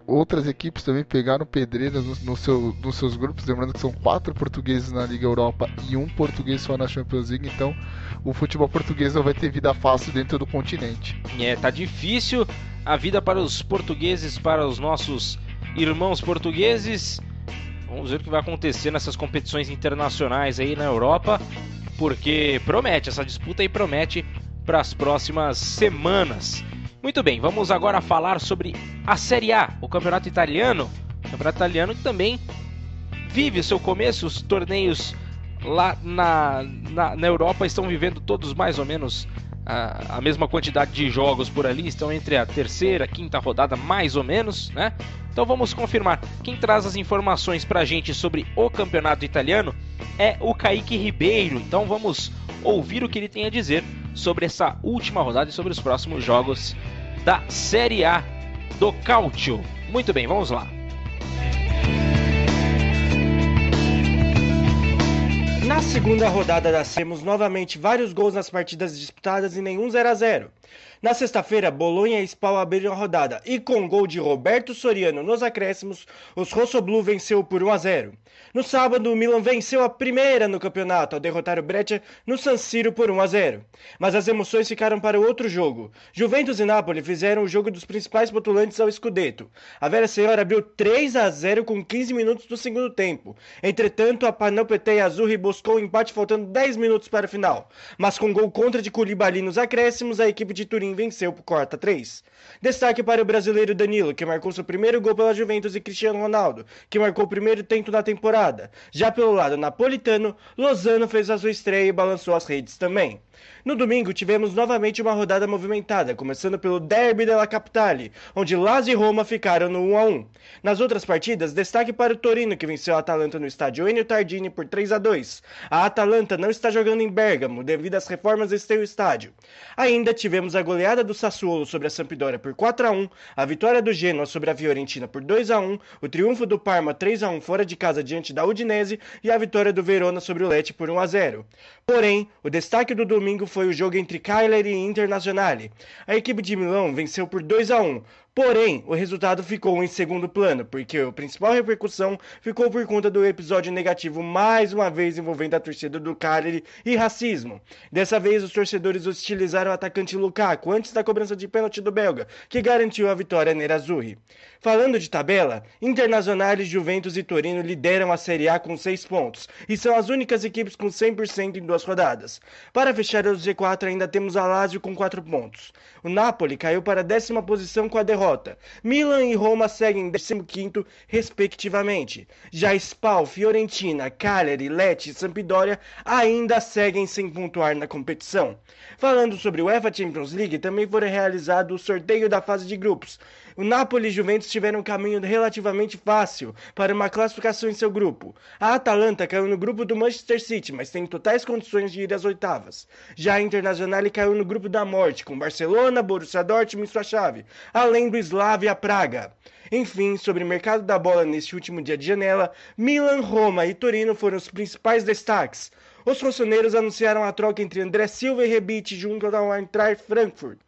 outras equipes também pegaram pedreiras nos seus grupos, lembrando que são 4 portugueses na Liga Europa e 1 português só na Champions League, então o futebol português não vai ter vida fácil dentro do continente. Tá difícil a vida para os portugueses, para os nossos irmãos portugueses. Vamos ver o que vai acontecer nessas competições internacionais aí na Europa, porque promete, essa disputa aí promete para as próximas semanas. Muito bem, vamos agora falar sobre a Série A, o Campeonato Italiano. O Campeonato Italiano que também vive o seu começo, os torneios lá na Europa estão vivendo todos mais ou menos a mesma quantidade de jogos por ali, estão entre a terceira, quinta rodada mais ou menos, né? Então vamos confirmar. Quem traz as informações pra gente sobre o campeonato italiano é o Kaique Ribeiro. Então vamos ouvir o que ele tem a dizer sobre essa última rodada e sobre os próximos jogos da Série A do Calcio. Muito bem, vamos lá. Na segunda rodada temos novamente vários gols nas partidas disputadas e nenhum 0-0. Na sexta-feira, Bolonha e Spal abriram a rodada e com gol de Roberto Soriano nos acréscimos, os Rossoblu venceu por 1-0. No sábado, o Milan venceu a primeira no campeonato ao derrotar o Brescia no San Siro por 1-0. Mas as emoções ficaram para o outro jogo. Juventus e Napoli fizeram o jogo dos principais postulantes ao Scudetto. A Velha Senhora abriu 3-0 com 15 minutos do segundo tempo. Entretanto, a Panopetei Azzurri buscou o empate faltando 10 minutos para o final. Mas com gol contra de Koulibaly nos acréscimos, a equipe de Turim venceu por 4-3. Destaque para o brasileiro Danilo, que marcou seu primeiro gol pela Juventus, e Cristiano Ronaldo, que marcou o primeiro tento da temporada. Já pelo lado napolitano, Lozano fez a sua estreia e balançou as redes também. No domingo, tivemos novamente uma rodada movimentada, começando pelo Derby della Capitale, onde Lazio e Roma ficaram no 1-1. Nas outras partidas, destaque para o Torino, que venceu a Atalanta no estádio Ennio Tardini por 3-2. A Atalanta não está jogando em Bergamo, devido às reformas deste estádio. Ainda tivemos a goleada do Sassuolo sobre a Sampdoria por 4-1, a vitória do Genoa sobre a Fiorentina por 2-1, o triunfo do Parma 3-1 fora de casa diante da Udinese e a vitória do Verona sobre o Lecce por 1-0. Porém, o destaque do domingo foi o jogo entre Cagliari e Internazionale. A equipe de Milão venceu por 2-1. Porém, o resultado ficou em segundo plano, porque a principal repercussão ficou por conta do episódio negativo mais uma vez envolvendo a torcida do Cagliari e racismo. Dessa vez, os torcedores hostilizaram o atacante Lukaku antes da cobrança de pênalti do belga, que garantiu a vitória nerazzurri. Falando de tabela, Internazionale, Juventus e Torino lideram a Série A com 6 pontos, e são as únicas equipes com 100% em 2 rodadas. Para fechar o G4 ainda temos a Lazio com 4 pontos. O Napoli caiu para a 10ª posição com a derrota. Milan e Roma seguem em 15º, respectivamente. Já Spal, Fiorentina, Cagliari, Lecce e Sampdoria ainda seguem sem pontuar na competição. Falando sobre o UEFA Champions League, também foi realizado o sorteio da fase de grupos. O Napoli e Juventus tiveram um caminho relativamente fácil para uma classificação em seu grupo. A Atalanta caiu no grupo do Manchester City, mas tem totais condições de ir às oitavas. Já a Internazionale caiu no grupo da morte, com Barcelona, Borussia Dortmund em sua chave, além do Slavia Praga. Enfim, sobre o mercado da bola neste último dia de janela, Milan, Roma e Torino foram os principais destaques. Os rossoneiros anunciaram a troca entre André Silva e Rebic junto ao Eintracht Frankfurt.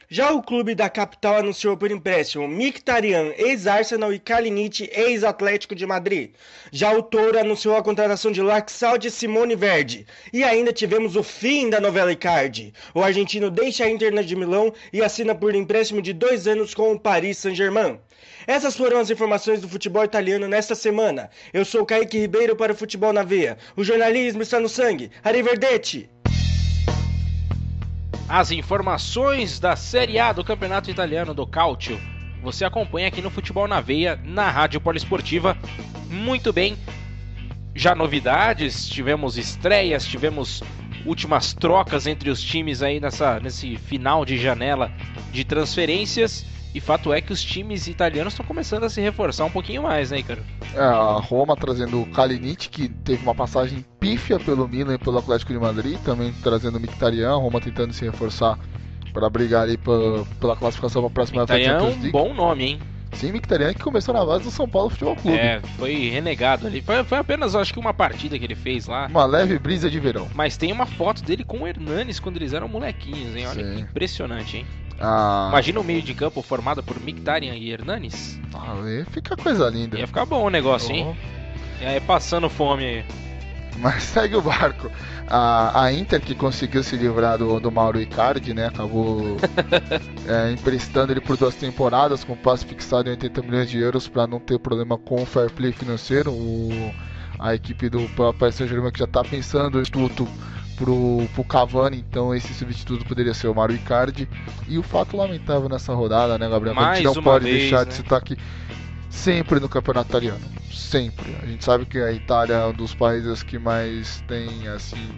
Já o clube da capital anunciou por empréstimo Mkhitaryan, ex-Arsenal, e Kalinic, ex-Atlético de Madrid. Já o Toro anunciou a contratação de Laxalt e Simone Verdi. E ainda tivemos o fim da novela Icardi. O argentino deixa a Inter de Milão e assina por empréstimo de 2 anos com o Paris Saint-Germain. Essas foram as informações do futebol italiano nesta semana. Eu sou o Kaique Ribeiro para o Futebol na Veia. O jornalismo está no sangue. Arrivederci! As informações da Série A do Campeonato Italiano do Calcio você acompanha aqui no Futebol na Veia, na Rádio Poliesportiva. Muito bem, já novidades, tivemos estreias, tivemos últimas trocas entre os times aí nesse final de janela de transferências. E fato é que os times italianos estão começando a se reforçar um pouquinho mais, né, Ícaro? A Roma trazendo o Kalinic, que teve uma passagem pífia pelo Milan e pelo Atlético de Madrid, também trazendo o Mkhitaryan, a Roma tentando se reforçar para brigar ali pela classificação para a próxima Champions League. Mkhitaryan é um bom nome, hein? Sim, Mkhitaryan, que começou na base do São Paulo Futebol Clube. Foi renegado ali. Foi apenas, acho que uma partida que ele fez lá. Uma leve brisa de verão. Mas tem uma foto dele com o Hernanes quando eles eram molequinhos, hein? Olha que impressionante, hein? Imagina o meio de campo formado por Mkhitaryan e Hernanes. Aí fica coisa linda. Ia ficar bom o negócio, hein? É passando fome aí. Mas segue o barco. A Inter, que conseguiu se livrar do Mauro Icardi, né? Acabou emprestando ele por 2 temporadas com passe fixado em 80 milhões de euros para não ter problema com o fair play financeiro. A equipe do Paris Saint-Germain, que já está pensando tudo pro Cavani, então esse substituto poderia ser o Mauro Icardi. E o fato lamentável nessa rodada, né, Gabriel? A gente não pode deixar de citar aqui sempre no campeonato italiano. Sempre. A gente sabe que a Itália é um dos países que mais tem, assim,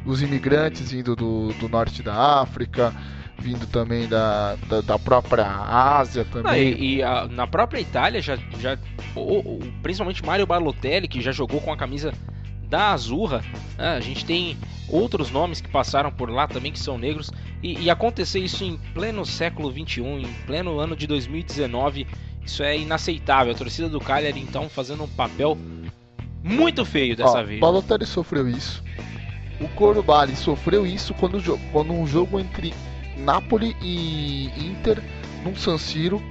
os imigrantes vindo do norte da África, vindo também da própria Ásia também. Na própria Itália, principalmente Mario Balotelli, que já jogou com a camisa da Azzurra, a gente tem outros nomes que passaram por lá também que são negros, e acontecer isso em pleno século XXI, em pleno ano de 2019, isso é inaceitável. A torcida do Cagliari então fazendo um papel muito feio dessa vez. Balotelli sofreu isso, o Koulibaly sofreu isso quando um jogo entre Napoli e Inter no San Siro,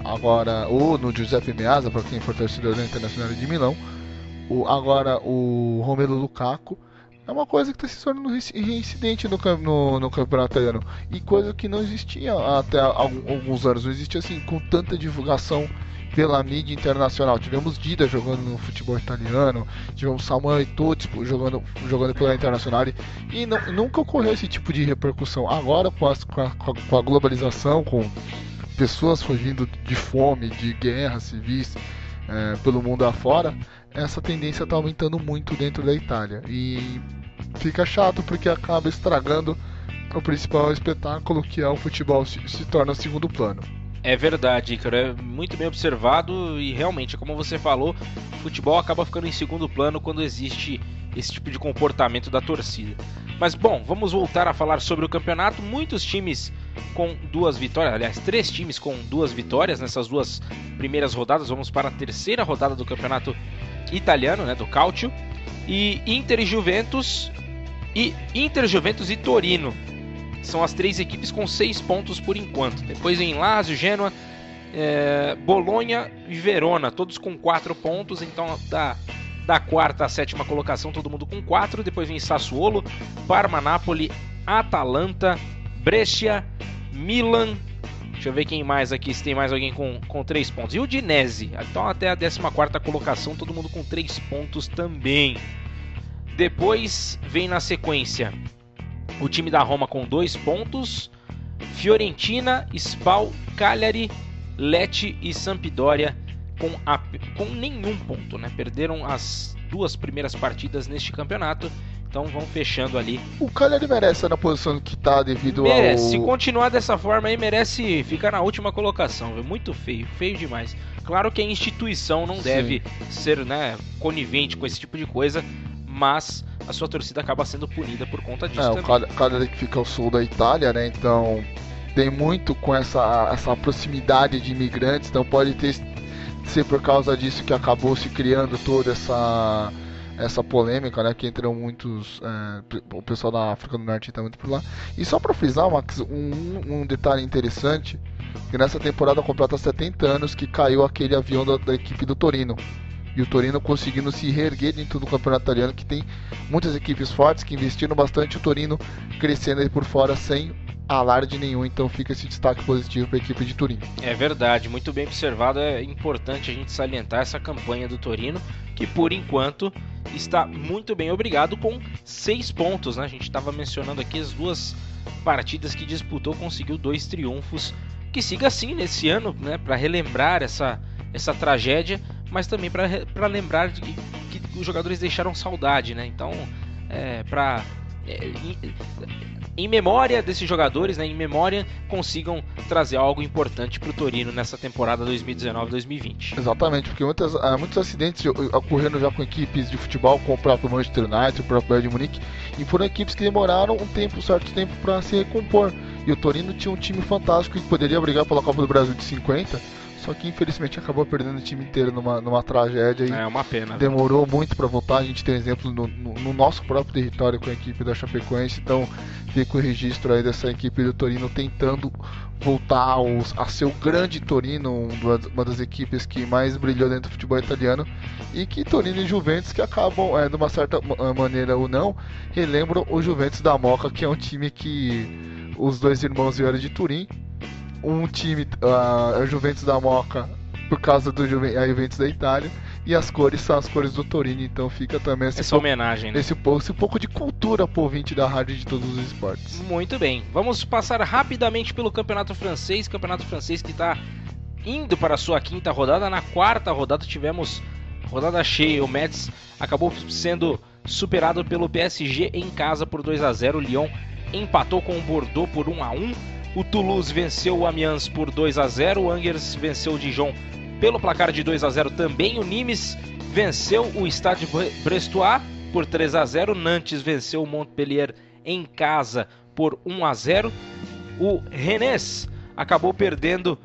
agora, ou no Giuseppe Meazza, para quem for torcedor da Internacional de Milão. Agora o Romelu Lukaku é uma coisa que está se tornando reincidente no campeonato italiano, e coisa que não existia até alguns anos, não existia assim com tanta divulgação pela mídia internacional. Tivemos Dida jogando no futebol italiano, tivemos Samuel Eto'o jogando pela Internacional, e nunca ocorreu esse tipo de repercussão. Agora com a globalização, com pessoas fugindo de fome, de guerras civis pelo mundo afora, essa tendência está aumentando muito dentro da Itália, e fica chato porque acaba estragando o principal espetáculo, que é o futebol, se torna segundo plano. É verdade, Ícaro, é muito bem observado, e realmente, como você falou, o futebol acaba ficando em segundo plano quando existe esse tipo de comportamento da torcida. Mas bom, vamos voltar a falar sobre o campeonato. Muitos times com 2 vitórias, aliás, 3 times com 2 vitórias nessas 2 primeiras rodadas. Vamos para a terceira rodada do campeonato italiano, né, do Calcio. E Inter, Juventus e Torino são as 3 equipes com 6 pontos por enquanto. Depois vem Lazio, Genoa, Bolonha e Verona, todos com 4 pontos. Então da quarta à sétima colocação, todo mundo com 4. Depois vem Sassuolo, Parma, Napoli, Atalanta, Brescia, Milan. Deixa eu ver quem mais aqui, se tem mais alguém com 3 pontos. E o Udinese, então até a 14ª colocação, todo mundo com 3 pontos também. Depois vem na sequência o time da Roma com 2 pontos, Fiorentina, Spal, Cagliari, Lecce e Sampdoria com nenhum ponto, né? Perderam as 2 primeiras partidas neste campeonato, então vão fechando ali. O Cagliari merece na posição que tá devido merece. Se continuar dessa forma aí, merece ficar na última colocação. É muito feio demais. Claro que a instituição não deve ser, né, conivente com esse tipo de coisa, mas a sua torcida acaba sendo punida por conta disso também. O Cagliari que fica ao sul da Itália, né? Então tem muito com essa proximidade de imigrantes, então pode ser por causa disso que acabou se criando toda essa polêmica, né, que entram muitos, o pessoal da África do Norte está muito por lá. E só para frisar, Max, um detalhe interessante, que nessa temporada completa 70 anos que caiu aquele avião da equipe do Torino, e o Torino conseguindo se reerguer dentro do campeonato italiano, que tem muitas equipes fortes que investiram bastante, o Torino crescendo aí por fora sem alarde nenhum, então fica esse destaque positivo para a equipe de Turim. É verdade, muito bem observado. É importante a gente salientar essa campanha do Torino, que por enquanto está muito bem, obrigado, com 6 pontos, né? A gente estava mencionando aqui as 2 partidas que disputou, conseguiu 2 triunfos. Que siga assim nesse ano, né, para relembrar essa tragédia, mas também para lembrar que os jogadores deixaram saudade, né? Então, em memória desses jogadores, né, em memória, consigam trazer algo importante para o Torino nessa temporada 2019-2020. Exatamente, porque muitos acidentes ocorreram já com equipes de futebol, com o próprio Manchester United, o próprio Bayern de Munique, e foram equipes que demoraram um certo tempo para se recompor. E o Torino tinha um time fantástico que poderia brigar pela Copa do Brasil de 50, só que infelizmente acabou perdendo o time inteiro numa tragédia. E é uma pena. Demorou muito para voltar. A gente tem exemplo no nosso próprio território com a equipe da Chapecoense, então fica o registro aí dessa equipe do Torino tentando voltar a ser o grande Torino, uma das equipes que mais brilhou dentro do futebol italiano, e que Torino e Juventus, que acabam, de uma certa maneira ou não, relembram o Juventus da Moca, que é um time que os 2 irmãos vieram de Turim. Um time, a Juventus da Moca, por causa do Juventus da Itália, e as cores são as cores do Torino, então fica também essa homenagem, né? Esse pouco de cultura pro ouvinte da rádio de todos os esportes. Muito bem, vamos passar rapidamente pelo campeonato francês que está indo para a sua 5ª rodada. Na 4ª rodada tivemos rodada cheia. O Metz acabou sendo superado pelo PSG em casa por 2-0. O Lyon empatou com o Bordeaux por 1-1. O Toulouse venceu o Amiens por 2-0. O Angers venceu o Dijon pelo placar de 2-0 também. O Nimes venceu o Stade Brestois por 3-0. Nantes venceu o Montpellier em casa por 1-0. O Rennes acabou perdendo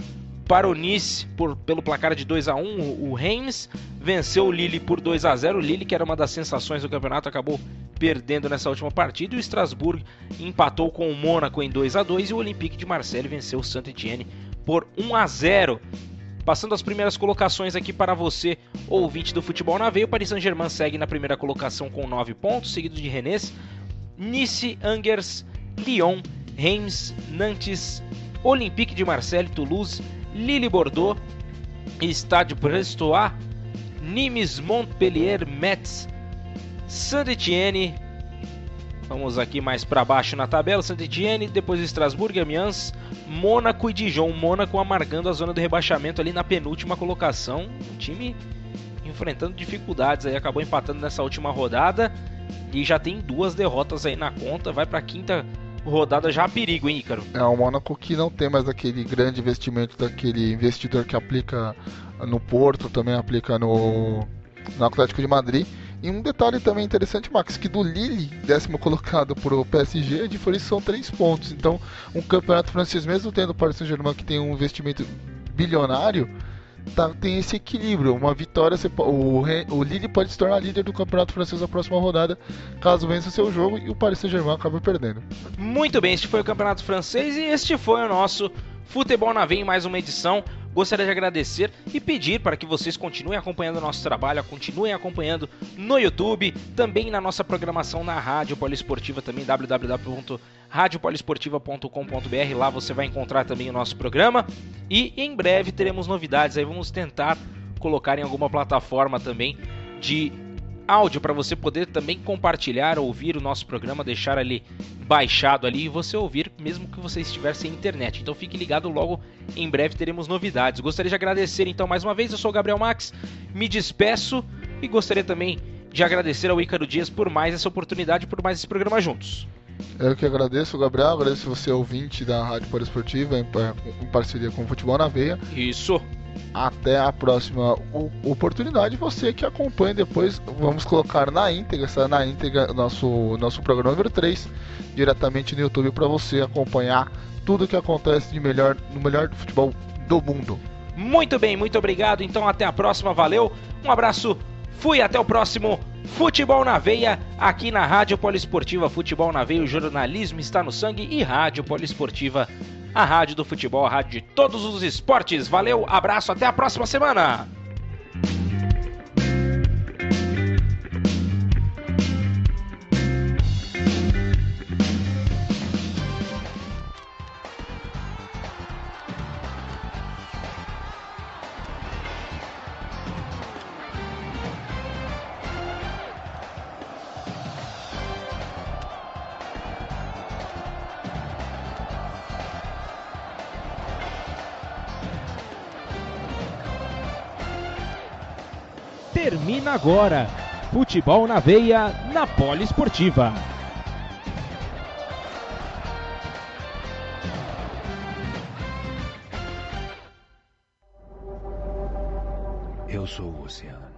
para o Nice pelo placar de 2-1. O Reims venceu o Lille por 2-0. O Lille, que era uma das sensações do campeonato, acabou perdendo nessa última partida. E o Strasbourg empatou com o Mônaco em 2-2. E o Olympique de Marseille venceu o Saint-Étienne por 1-0. Passando as primeiras colocações aqui para você, ouvinte do Futebol na Veia, o Paris Saint-Germain segue na primeira colocação com 9 pontos, seguido de Rennes, Nice, Angers, Lyon, Reims, Nantes, Olympique de Marseille, Toulouse, Lille, Bordeaux, Stade Brestois, Nimes, Montpellier, Metz, Saint-Étienne. Vamos aqui mais para baixo na tabela: Saint-Étienne, depois Strasbourg, Amiens, Mônaco e Dijon. Mônaco amargando a zona do rebaixamento ali na penúltima colocação. O time enfrentando dificuldades aí, acabou empatando nessa última rodada e já tem 2 derrotas aí na conta. Vai para a 5ª rodada, já a perigo, hein, Ícaro? É o Mônaco que não tem mais aquele grande investimento daquele investidor que aplica no Porto, também aplica no Atlético de Madrid. E um detalhe também interessante, Max, que do Lille, 10º colocado pro PSG, a diferença são 3 pontos. Então, um campeonato francês, mesmo tendo o Paris Saint-Germain que tem um investimento bilionário, tem esse equilíbrio. Uma vitória, o Lille pode se tornar líder do campeonato francês na próxima rodada, caso vença seu jogo, e o Paris Saint-Germain acaba perdendo. Muito bem, este foi o campeonato francês e este foi o nosso Futebol na Veia em mais uma edição. Gostaria de agradecer e pedir para que vocês continuem acompanhando o nosso trabalho, continuem acompanhando no YouTube, também na nossa programação na Rádio Poliesportiva, também www.radiopoliesportiva.com.br. Lá você vai encontrar também o nosso programa e em breve teremos novidades aí. Vamos tentar colocar em alguma plataforma também de áudio para você poder também compartilhar, ouvir o nosso programa, deixar ali baixado ali e você ouvir mesmo que você estiver sem internet. Então fique ligado, logo em breve teremos novidades. Gostaria de agradecer então mais uma vez, eu sou o Gabriel Max, me despeço e gostaria também de agradecer ao Ícaro Dias por mais essa oportunidade, por mais esse programa juntos. Eu que agradeço, Gabriel, agradeço você, ouvinte da Rádio Poliesportiva, em parceria com o Futebol na Veia. Isso. Até a próxima oportunidade. Você que acompanha depois, vamos colocar na íntegra nosso programa número 3 diretamente no YouTube para você acompanhar tudo o que acontece no melhor do futebol do mundo. Muito bem, muito obrigado. Então até a próxima, valeu, um abraço, fui, até o próximo Futebol na Veia, aqui na Rádio Poliesportiva. Futebol na Veia, o jornalismo está no sangue, e Rádio Poliesportiva, a rádio do futebol, a rádio de todos os esportes. Valeu, abraço, até a próxima semana. Termina agora Futebol na Veia, na Poliesportiva. Eu sou o oceano.